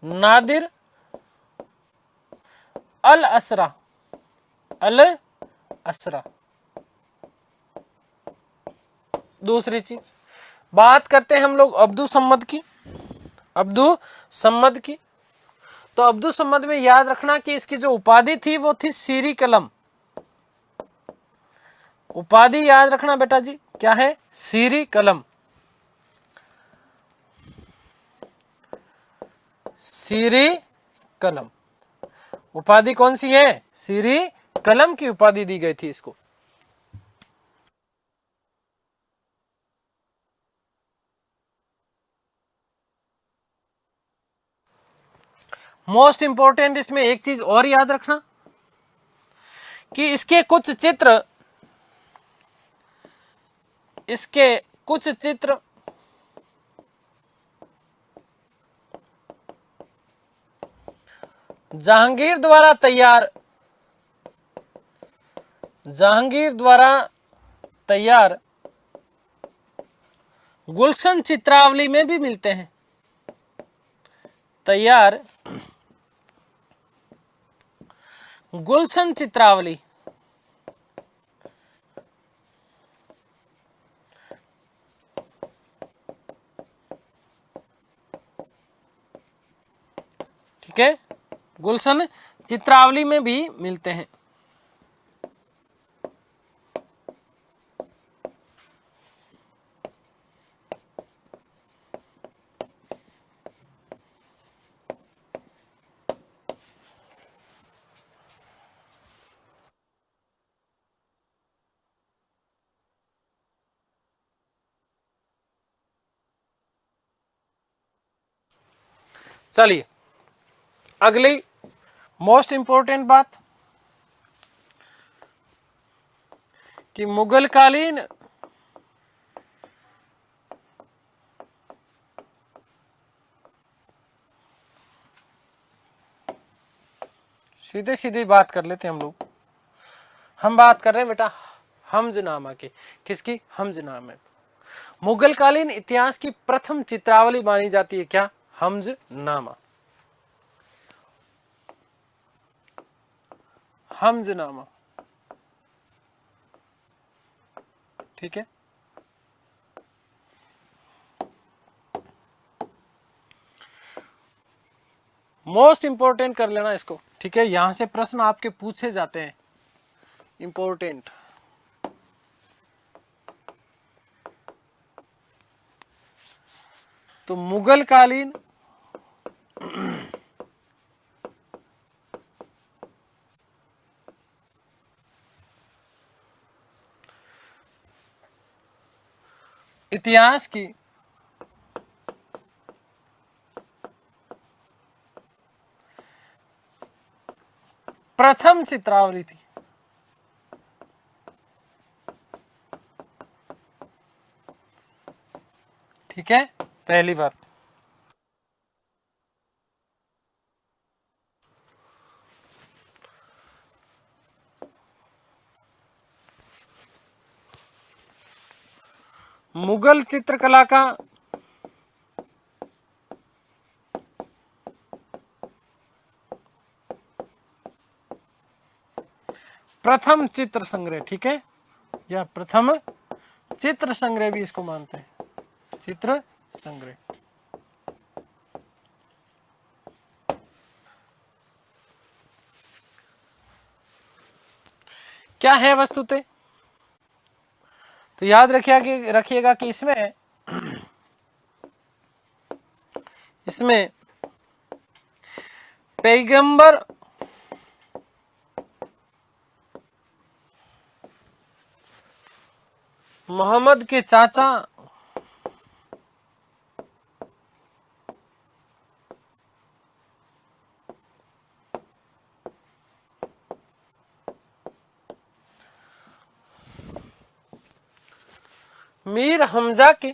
नादिर अल असरा, अल असरा। दूसरी चीज बात करते हैं हम लोग अब्दुल सम्मद की, अब्दुल सम्मद की। तो अब्दुल सम्मद में याद रखना कि इसकी जो उपाधि थी वो थी सीरी कलम। उपाधि याद रखना बेटा जी, क्या है? सीरी कलम, सीरी कलम। उपाधि कौन सी है? सीरी कलम की उपाधि दी गई थी इसको। मोस्ट इंपॉर्टेंट इसमें एक चीज और याद रखना कि इसके कुछ चित्र, इसके कुछ चित्र जहांगीर द्वारा तैयार, जहांगीर द्वारा तैयार गुलशन चित्रावली में भी मिलते हैं। तैयार गुलशन चित्रावली, ठीक है, गुलशन चित्रावली में भी मिलते हैं। चलिए अगली मोस्ट इंपॉर्टेंट बात कि मुगल कालीन सीधे सीधे बात कर लेते हैं हम लोग। हम बात कर रहे हैं बेटा हमजनामा की। किसकी? हमजनामा। मुगल कालीन इतिहास की प्रथम चित्रावली मानी जाती है क्या? हमजनामा। हमजनामा, ठीक है। मोस्ट इंपॉर्टेंट कर लेना इसको, ठीक है। यहां से प्रश्न आपके पूछे जाते हैं, इंपॉर्टेंट। तो मुगल कालीन इतिहास की प्रथम चित्रावली थी, ठीक है। पहली बात। मुगल चित्रकला का प्रथम चित्र संग्रह, ठीक है, या प्रथम चित्र संग्रह भी इसको मानते हैं, चित्र संग्रह। क्या है वस्तुतः? तो याद रखिएगा कि इसमें पैगंबर मोहम्मद के चाचा मीर हमजा के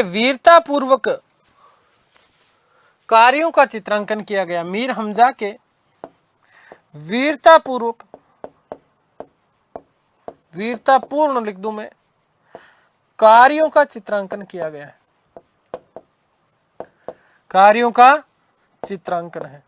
वीरता पूर्वक कार्यों का चित्रांकन किया गया। मीर हमजा के वीरतापूर्ण लिख दूं मैं, कार्यों का चित्रांकन किया गया है, कार्यों का चित्रांकन है।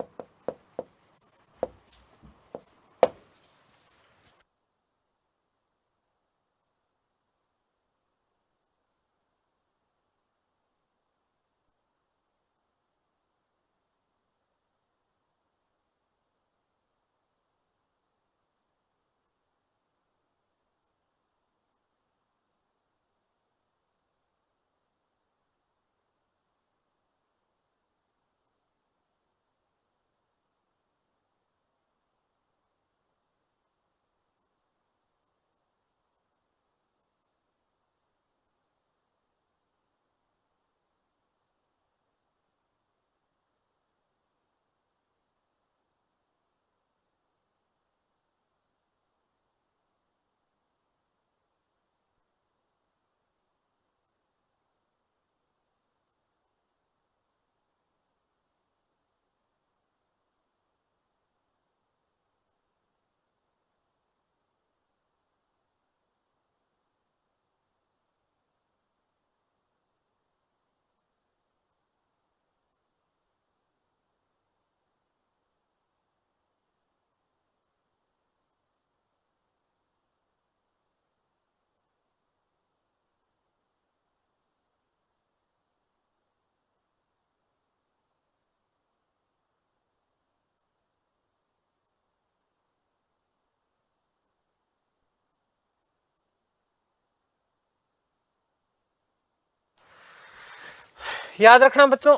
याद रखना बच्चों,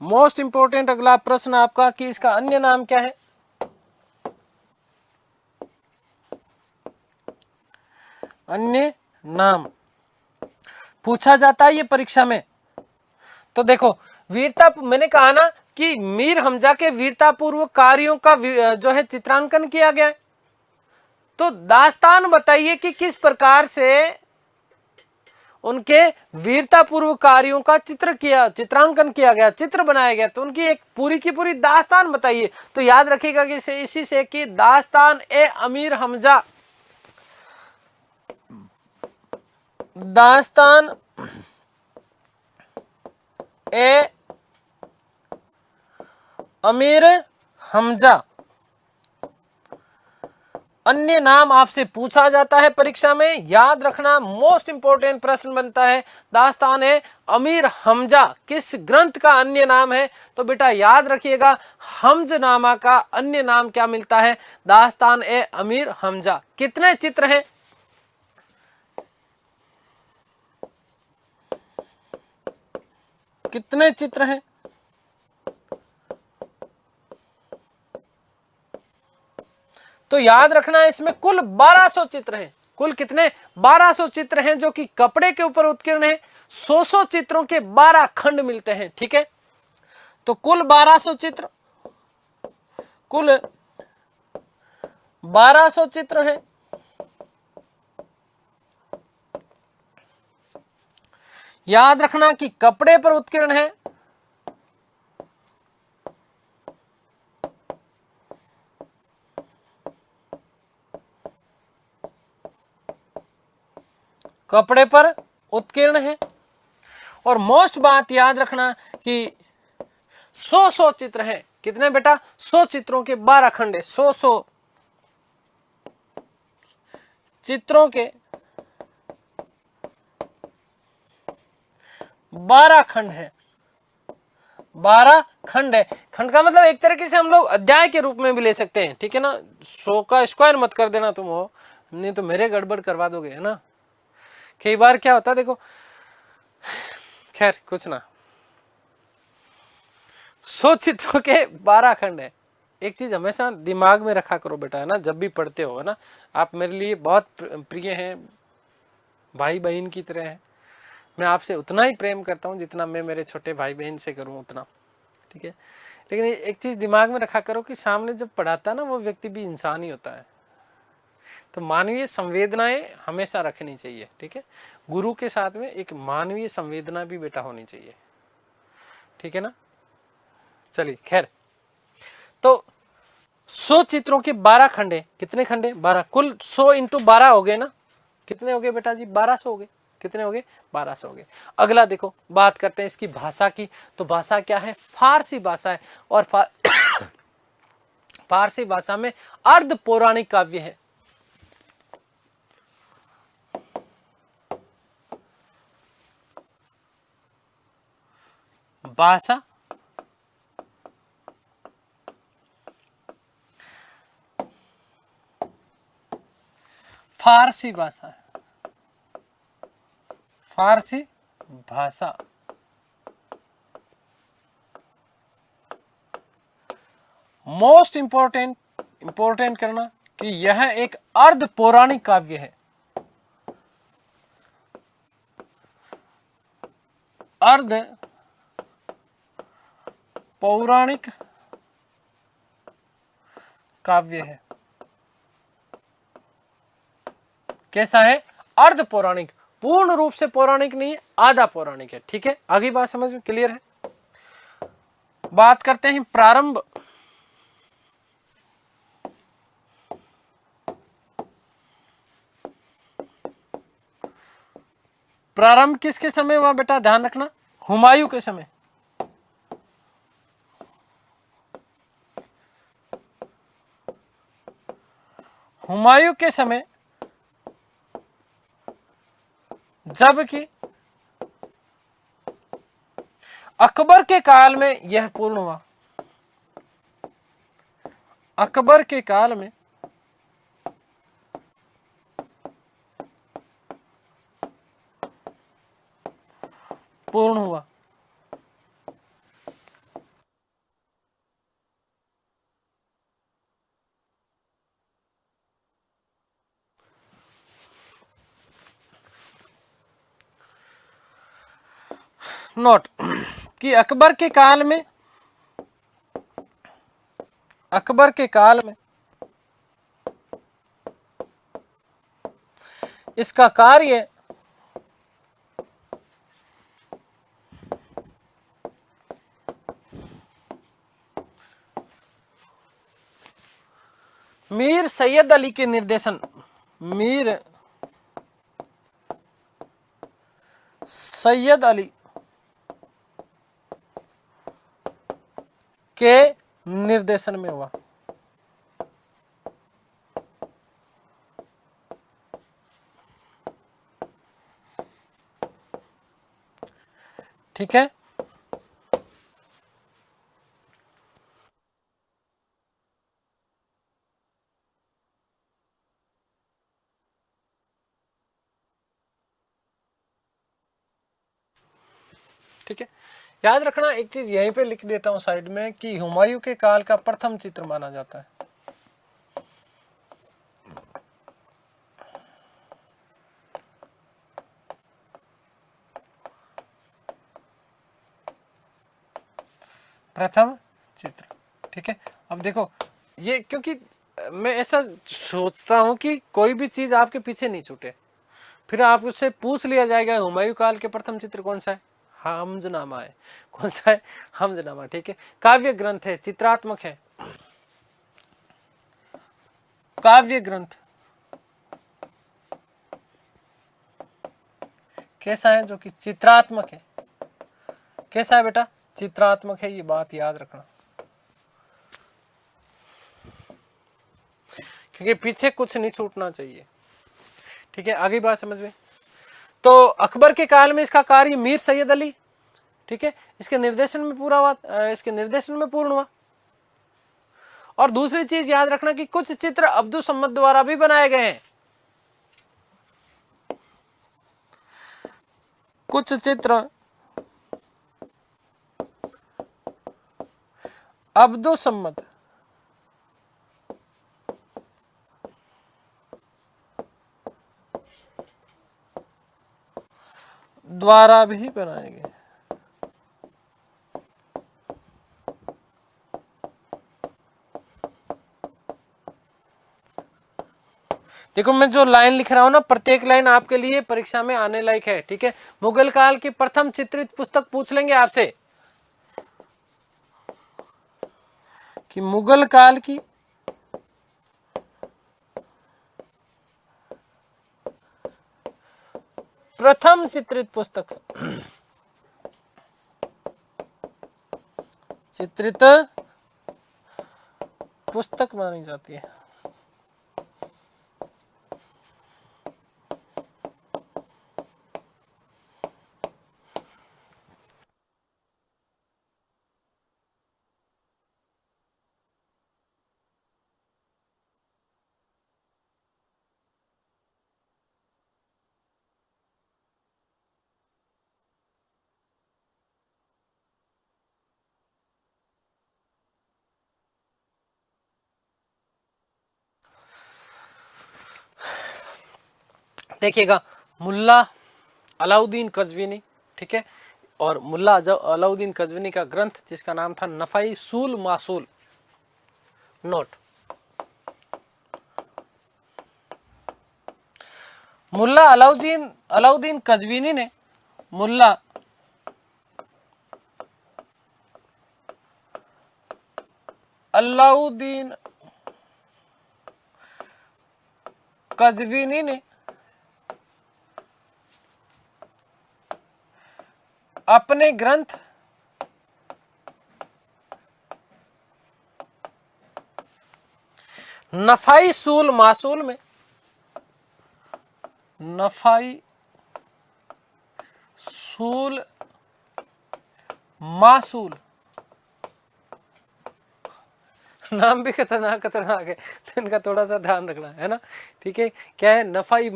मोस्ट इंपोर्टेंट अगला प्रश्न आपका कि इसका अन्य नाम क्या है। अन्य नाम पूछा जाता है ये परीक्षा में। तो देखो वीरता, मैंने कहा ना कि मीर हमजा के वीरतापूर्व कार्यों का जो है चित्रांकन किया गया है। तो दास्तान बताइए कि किस प्रकार से उनके वीरतापूर्व कार्यों का चित्रांकन किया गया, चित्र बनाया गया। तो उनकी एक पूरी की पूरी दास्तान बताइए। तो याद रखिएगा कि इसी से कि दास्तान ए अमीर हमजा, दास्तान ए अमीर हमजा अन्य नाम आपसे पूछा जाता है परीक्षा में। याद रखना, मोस्ट इंपोर्टेंट प्रश्न बनता है, दास्तान ए अमीर हमजा किस ग्रंथ का अन्य नाम है। तो बेटा याद रखिएगा, हमजनामा का अन्य नाम क्या मिलता है, दास्तान ए अमीर हमजा। कितने चित्र हैं, कितने चित्र हैं, तो याद रखना है इसमें कुल 1200 चित्र हैं। कुल कितने, 1200 चित्र हैं जो कि कपड़े के ऊपर उत्कीर्ण है। 100 चित्रों के 12 खंड मिलते हैं, ठीक है। तो कुल 1200 चित्र, कुल 1200 चित्र हैं। याद रखना कि कपड़े पर उत्कीर्ण है। कपड़े पर उत्कीर्ण है। और मोस्ट बात याद रखना कि 100 चित्र हैं। कितने बेटा, 100 चित्रों के 12 खंड है। 100 चित्रों के 12 खंड है। 12 खंड है। खंड का मतलब एक तरीके से हम लोग अध्याय के रूप में भी ले सकते हैं, ठीक है ना। 100 का स्क्वायर मत कर देना तुम, हो नहीं तो मेरे गड़बड़ करवा दोगे, है ना। कई बार क्या होता है देखो, खैर कुछ ना। 100 चित्रों के 12 खंड है। एक चीज हमेशा दिमाग में रखा करो बेटा, है ना, जब भी पढ़ते हो, है ना। आप मेरे लिए बहुत प्रिय हैं, भाई बहन की तरह हैं। मैं आपसे उतना ही प्रेम करता हूँ जितना मैं मेरे छोटे भाई बहन से करूँ उतना, ठीक है। लेकिन एक चीज दिमाग में रखा करो कि सामने जब पढ़ाता है ना वो व्यक्ति भी इंसान ही होता है। तो मानवीय संवेदनाएं हमेशा रखनी चाहिए, ठीक है। गुरु के साथ में एक मानवीय संवेदना भी बेटा होनी चाहिए, ठीक है ना। चलिए खैर, तो 100 चित्रों के 12 खंडे, कितने खंडे? 12, कुल 100 इंटू 12 हो गए ना, कितने हो गए बेटा जी? 1200 हो गए। कितने हो गए? 1200 हो गए। अगला देखो, बात करते हैं इसकी भाषा की। तो भाषा क्या है? फारसी भाषा है, और फारसी भाषा में अर्ध पौराणिक काव्य है। भाषा फारसी भाषा है, फारसी भाषा। मोस्ट इंपोर्टेंट करना कि यह एक अर्ध पौराणिक काव्य है। अर्ध पौराणिक काव्य है। कैसा है? अर्ध पौराणिक, पूर्ण रूप से पौराणिक नहीं है, आधा पौराणिक है। ठीक है, आगे बात समझ में क्लियर है? बात करते हैं प्रारंभ। प्रारंभ किसके समय हुआ बेटा? ध्यान रखना, हुमायूं के समय। हुमायूं के समय, जबकि अकबर के काल में यह पूर्ण हुआ। अकबर के काल में पूर्ण हुआ। नोट कि अकबर के काल में, अकबर के काल में इसका कार्य मीर सैयद अली के निर्देशन, मीर सैयद अली के निर्देशन में हुआ। ठीक है, ठीक है। याद रखना एक चीज यहीं पे लिख देता हूं साइड में कि हुमायूं के काल का प्रथम चित्र माना जाता है। प्रथम चित्र, ठीक है। अब देखो ये, क्योंकि मैं ऐसा सोचता हूं कि कोई भी चीज आपके पीछे नहीं छूटे, फिर आप उससे पूछ लिया जाएगा हुमायूं काल के प्रथम चित्र कौन सा है? हमजनामा है। कौन सा है? हमजनामा। ठीक है, काव्य ग्रंथ है, चित्रात्मक है, काव्य ग्रंथ कैसा है? जो कि चित्रात्मक है। कैसा है बेटा? चित्रात्मक है, ये बात याद रखना, क्योंकि पीछे कुछ नहीं छूटना चाहिए। ठीक है, आगे बात समझ में। तो अकबर के काल में इसका कार्य मीर सैयद अली, ठीक है, इसके निर्देशन में पूरा हुआ, इसके निर्देशन में पूर्ण हुआ। और दूसरी चीज याद रखना कि कुछ चित्र अब्दुल सम्मद द्वारा भी बनाए गए हैं। कुछ चित्र अब्दुल सम्मद द्वारा भी बनाए गए। देखो मैं जो लाइन लिख रहा हूं ना, प्रत्येक लाइन आपके लिए परीक्षा में आने लायक है। ठीक है, मुगल काल की प्रथम चित्रित पुस्तक पूछ लेंगे आपसे कि मुगल काल की प्रथम चित्रित पुस्तक, चित्रित पुस्तक मानी जाती है। देखिएगा, मुल्ला अलाउद्दीन कज़विनी, ठीक है, और मुल्ला अलाउद्दीन कज़विनी का ग्रंथ जिसका नाम था नफ़ाई सूल मासूल। नोट, मुल्ला अलाउद्दीन कज़विनी ने मुल्ला अलाउद्दीन कज़विनी ने अपने ग्रंथ नफ़ाई सूल मासूल में, नफ़ाई सूल मासूल, नाम भी खतरनाक है तो इनका थोड़ा सा ध्यान रखना है ना, ठीक है। क्या है? नफ़ाई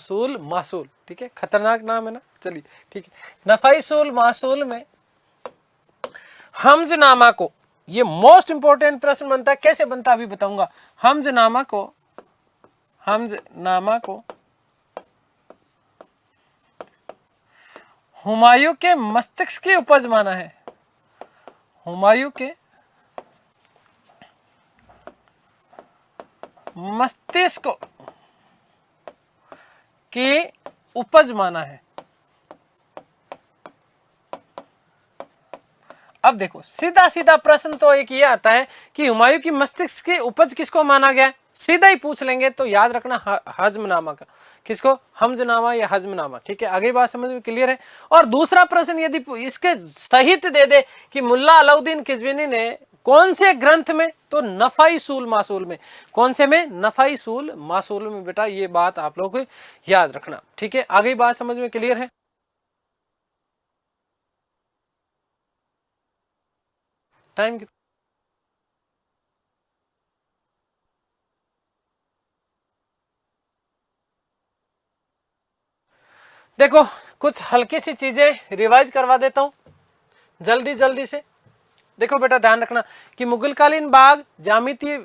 सूल मासूल, ठीक है, खतरनाक नाम है ना। चलिए ठीक है, नफ़ाई सूल मासूल में हमजनामा को, ये मोस्ट इंपोर्टेंट प्रश्न बनता है, कैसे बनता है अभी बताऊंगा। हमजनामा को हुमायूं के मस्तिष्क की उपज माना है, हुमायूं के मस्तिष्क की उपज माना है। अब देखो, सीधा सीधा प्रश्न तो एक ये आता है कि हुमायूं की मस्तिष्क की उपज किसको माना गया है, सीधा ही पूछ लेंगे तो याद रखना हजमनामा का, किसको? हमजनामा या हजमनामा, ठीक है। आगे बात समझ में क्लियर है। और दूसरा प्रश्न यदि इसके सहित दे दे कि मुल्ला अलाउद्दीन किज़विनी ने कौन से ग्रंथ में, तो नफ़ाई सूल मासूल में। कौन से में? नफ़ाई सूल मासूल में। बेटा ये बात आप लोग को याद रखना, ठीक है। आगे बात समझ में क्लियर है। टाइम देखो, कुछ हल्की सी चीजें रिवाइज करवा देता हूं जल्दी से। देखो बेटा ध्यान रखना कि मुगलकालीन बाग ज्यामितीय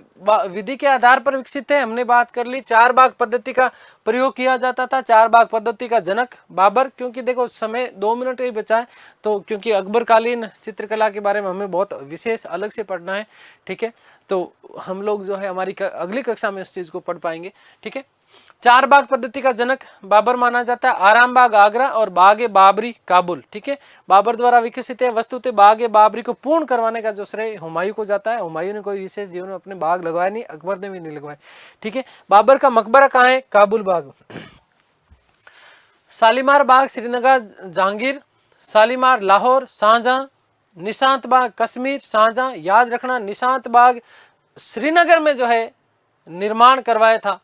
विधि के आधार पर विकसित है, हमने बात कर ली। 4 बाग पद्धति का प्रयोग किया जाता था। 4 बाग पद्धति का जनक बाबर, क्योंकि देखो समय 2 मिनट ही बचा है, तो क्योंकि अकबरकालीन चित्रकला के बारे में हमें बहुत विशेष अलग से पढ़ना है, ठीक है, तो हम लोग जो है हमारी अगली कक्षा में इस चीज को पढ़ पाएंगे, ठीक है। 4 बाग पद्धति का जनक बाबर माना जाता है। आराम बाग आगरा और बाग बाबरी काबुल, ठीक है, बाबर द्वारा विकसित है। वस्तुतः बाग बाबरी को पूर्ण करवाने का जो श्रेय हुमायूं को जाता है। हुमायूं ने कोई विशेष जीवन में अपने बाग लगवाए नहीं, अकबर ने भी नहीं लगवाए, ठीक है। बाबर का मकबरा कहाँ है? काबुल बाग। शालीमार बाग श्रीनगर जहांगीर, शालीमार लाहौर शाहजहां, निशांत बाग कश्मीर शाहजहां। याद रखना निशांत बाग श्रीनगर में जो है निर्माण करवाया था।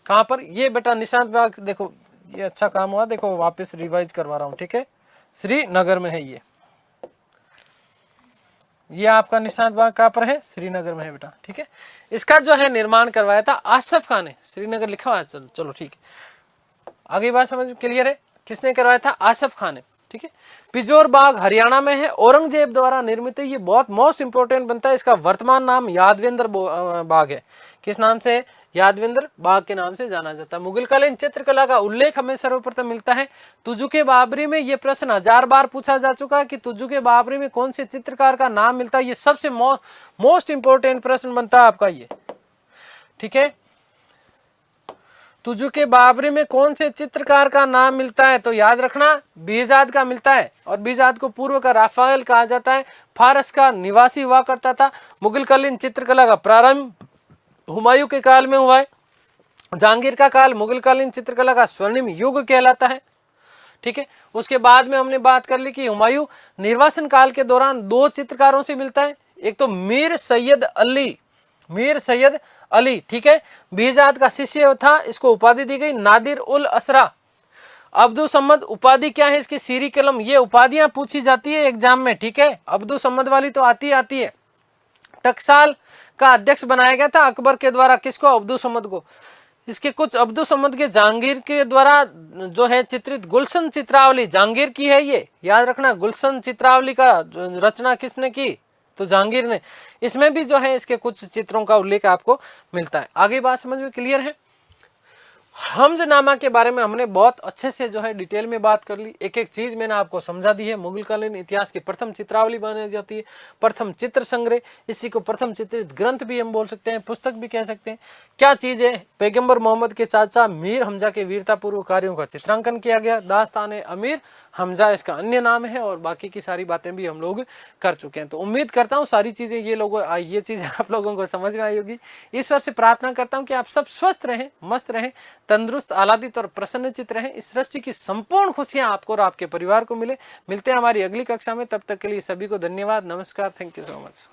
कहां पर? ये बेटा निशांत बाग, देखो ये अच्छा काम हुआ, देखो वापस रिवाइज करवा रहा हूं, ठीक है, श्रीनगर में है ये आपका निशांत बाग कहां पर है? श्रीनगर में है बेटा, ठीक है। इसका जो है निर्माण करवाया था आसफ खान ने, श्रीनगर लिखा हुआ है, चलो ठीक है। आगे बात समझ क्लियर है, किसने करवाया था? आसफ खान ने, ठीक है। पिजोर बाग हरियाणा में है, औरंगजेब द्वारा निर्मित है। ये बहुत मोस्ट इंपोर्टेंट बनता है। इसका वर्तमान नाम यादवेंद्र बाग है। किस नाम से? यादवेंद्र बाग के नाम से जाना जाता है। मुगलकालीन चित्रकला का उल्लेख हमें सर्वप्रथम मिलता है तुजुके बाबरी में। ये प्रश्न 1000 बार पूछा जा चुका है कि तुजुके बाबरी में कौन से चित्रकार का नाम मिलता है। ये सबसे मोस्ट इंपोर्टेंट प्रश्न बनता है आपका ये, ठीक है। तुजुके बाबरी में कौन से चित्रकार का नाम मिलता है? तो याद रखना बीजाद का मिलता है, और बीजाद को पूर्व का राफेल कहा जाता है। फारस का निवासी हुआ करता था। मुगलकालीन चित्रकला का प्रारंभ हुमायूं के काल में हुआ है। जहांगीर का काल मुगलकालीन चित्रकला का स्वर्णिम युग कहलाता है। ठीक है, उसके बाद में हमने बात कर ली कि हुमायूं निर्वासन काल के दौरान दो चित्रकारों से मिलता है, एक तो मीर सैयद अली, ठीक है, बीजाद का शिष्य था, इसको उपाधि दी गई नादिर उल असरा। अब्दुल समद उपाधि क्या है इसकी? सीरी कलम। ये उपाधियां पूछी जाती है एग्जाम में, ठीक है, अब्दुल समद वाली तो आती है। टकसाल का अध्यक्ष बनाया गया था अकबर के द्वारा, किसको? अब्दुल समद को। इसके कुछ अब्दुल समद के जहांगीर के द्वारा जो है चित्रित गुलशन चित्रावली जहांगीर की है, ये याद रखना, गुलशन चित्रावली का रचना किसने की? तो जहांगीर ने। इसमें भी जो है इसके कुछ चित्रों का उल्लेख आपको मिलता है। आगे बात समझ में क्लियर है? हमजनामा के बारे में हमने बहुत अच्छे से जो है डिटेल में बात कर ली, एक एक चीज मैंने आपको समझा दी है। मुगलकालीन इतिहास की प्रथम चित्रावली बनाई जाती है, प्रथम चित्र संग्रह, इसी को प्रथम चित्रित ग्रंथ भी हम बोल सकते हैं, पुस्तक भी कह सकते हैं। क्या चीज है? पैगंबर मोहम्मद के चाचा मीर हमजा के वीरतापूर्व कार्यों का चित्रांकन किया गया। दास्तान अमीर हमजा इसका अन्य नाम है, और बाकी की सारी बातें भी हम लोग कर चुके हैं। तो उम्मीद करता हूँ सारी चीजें ये चीजें आप लोगों को समझ में आई होगी। ईश्वर से प्रार्थना करता हूँ कि आप सब स्वस्थ रहें, मस्त रहें, तंदुरुस्त, आह्लादित और प्रसन्नचित रहें। इस सृष्टि की संपूर्ण खुशियां आपको और आपके परिवार को मिलते हैं हमारी अगली कक्षा में। तब तक के लिए सभी को धन्यवाद, नमस्कार, थैंक यू सो मच।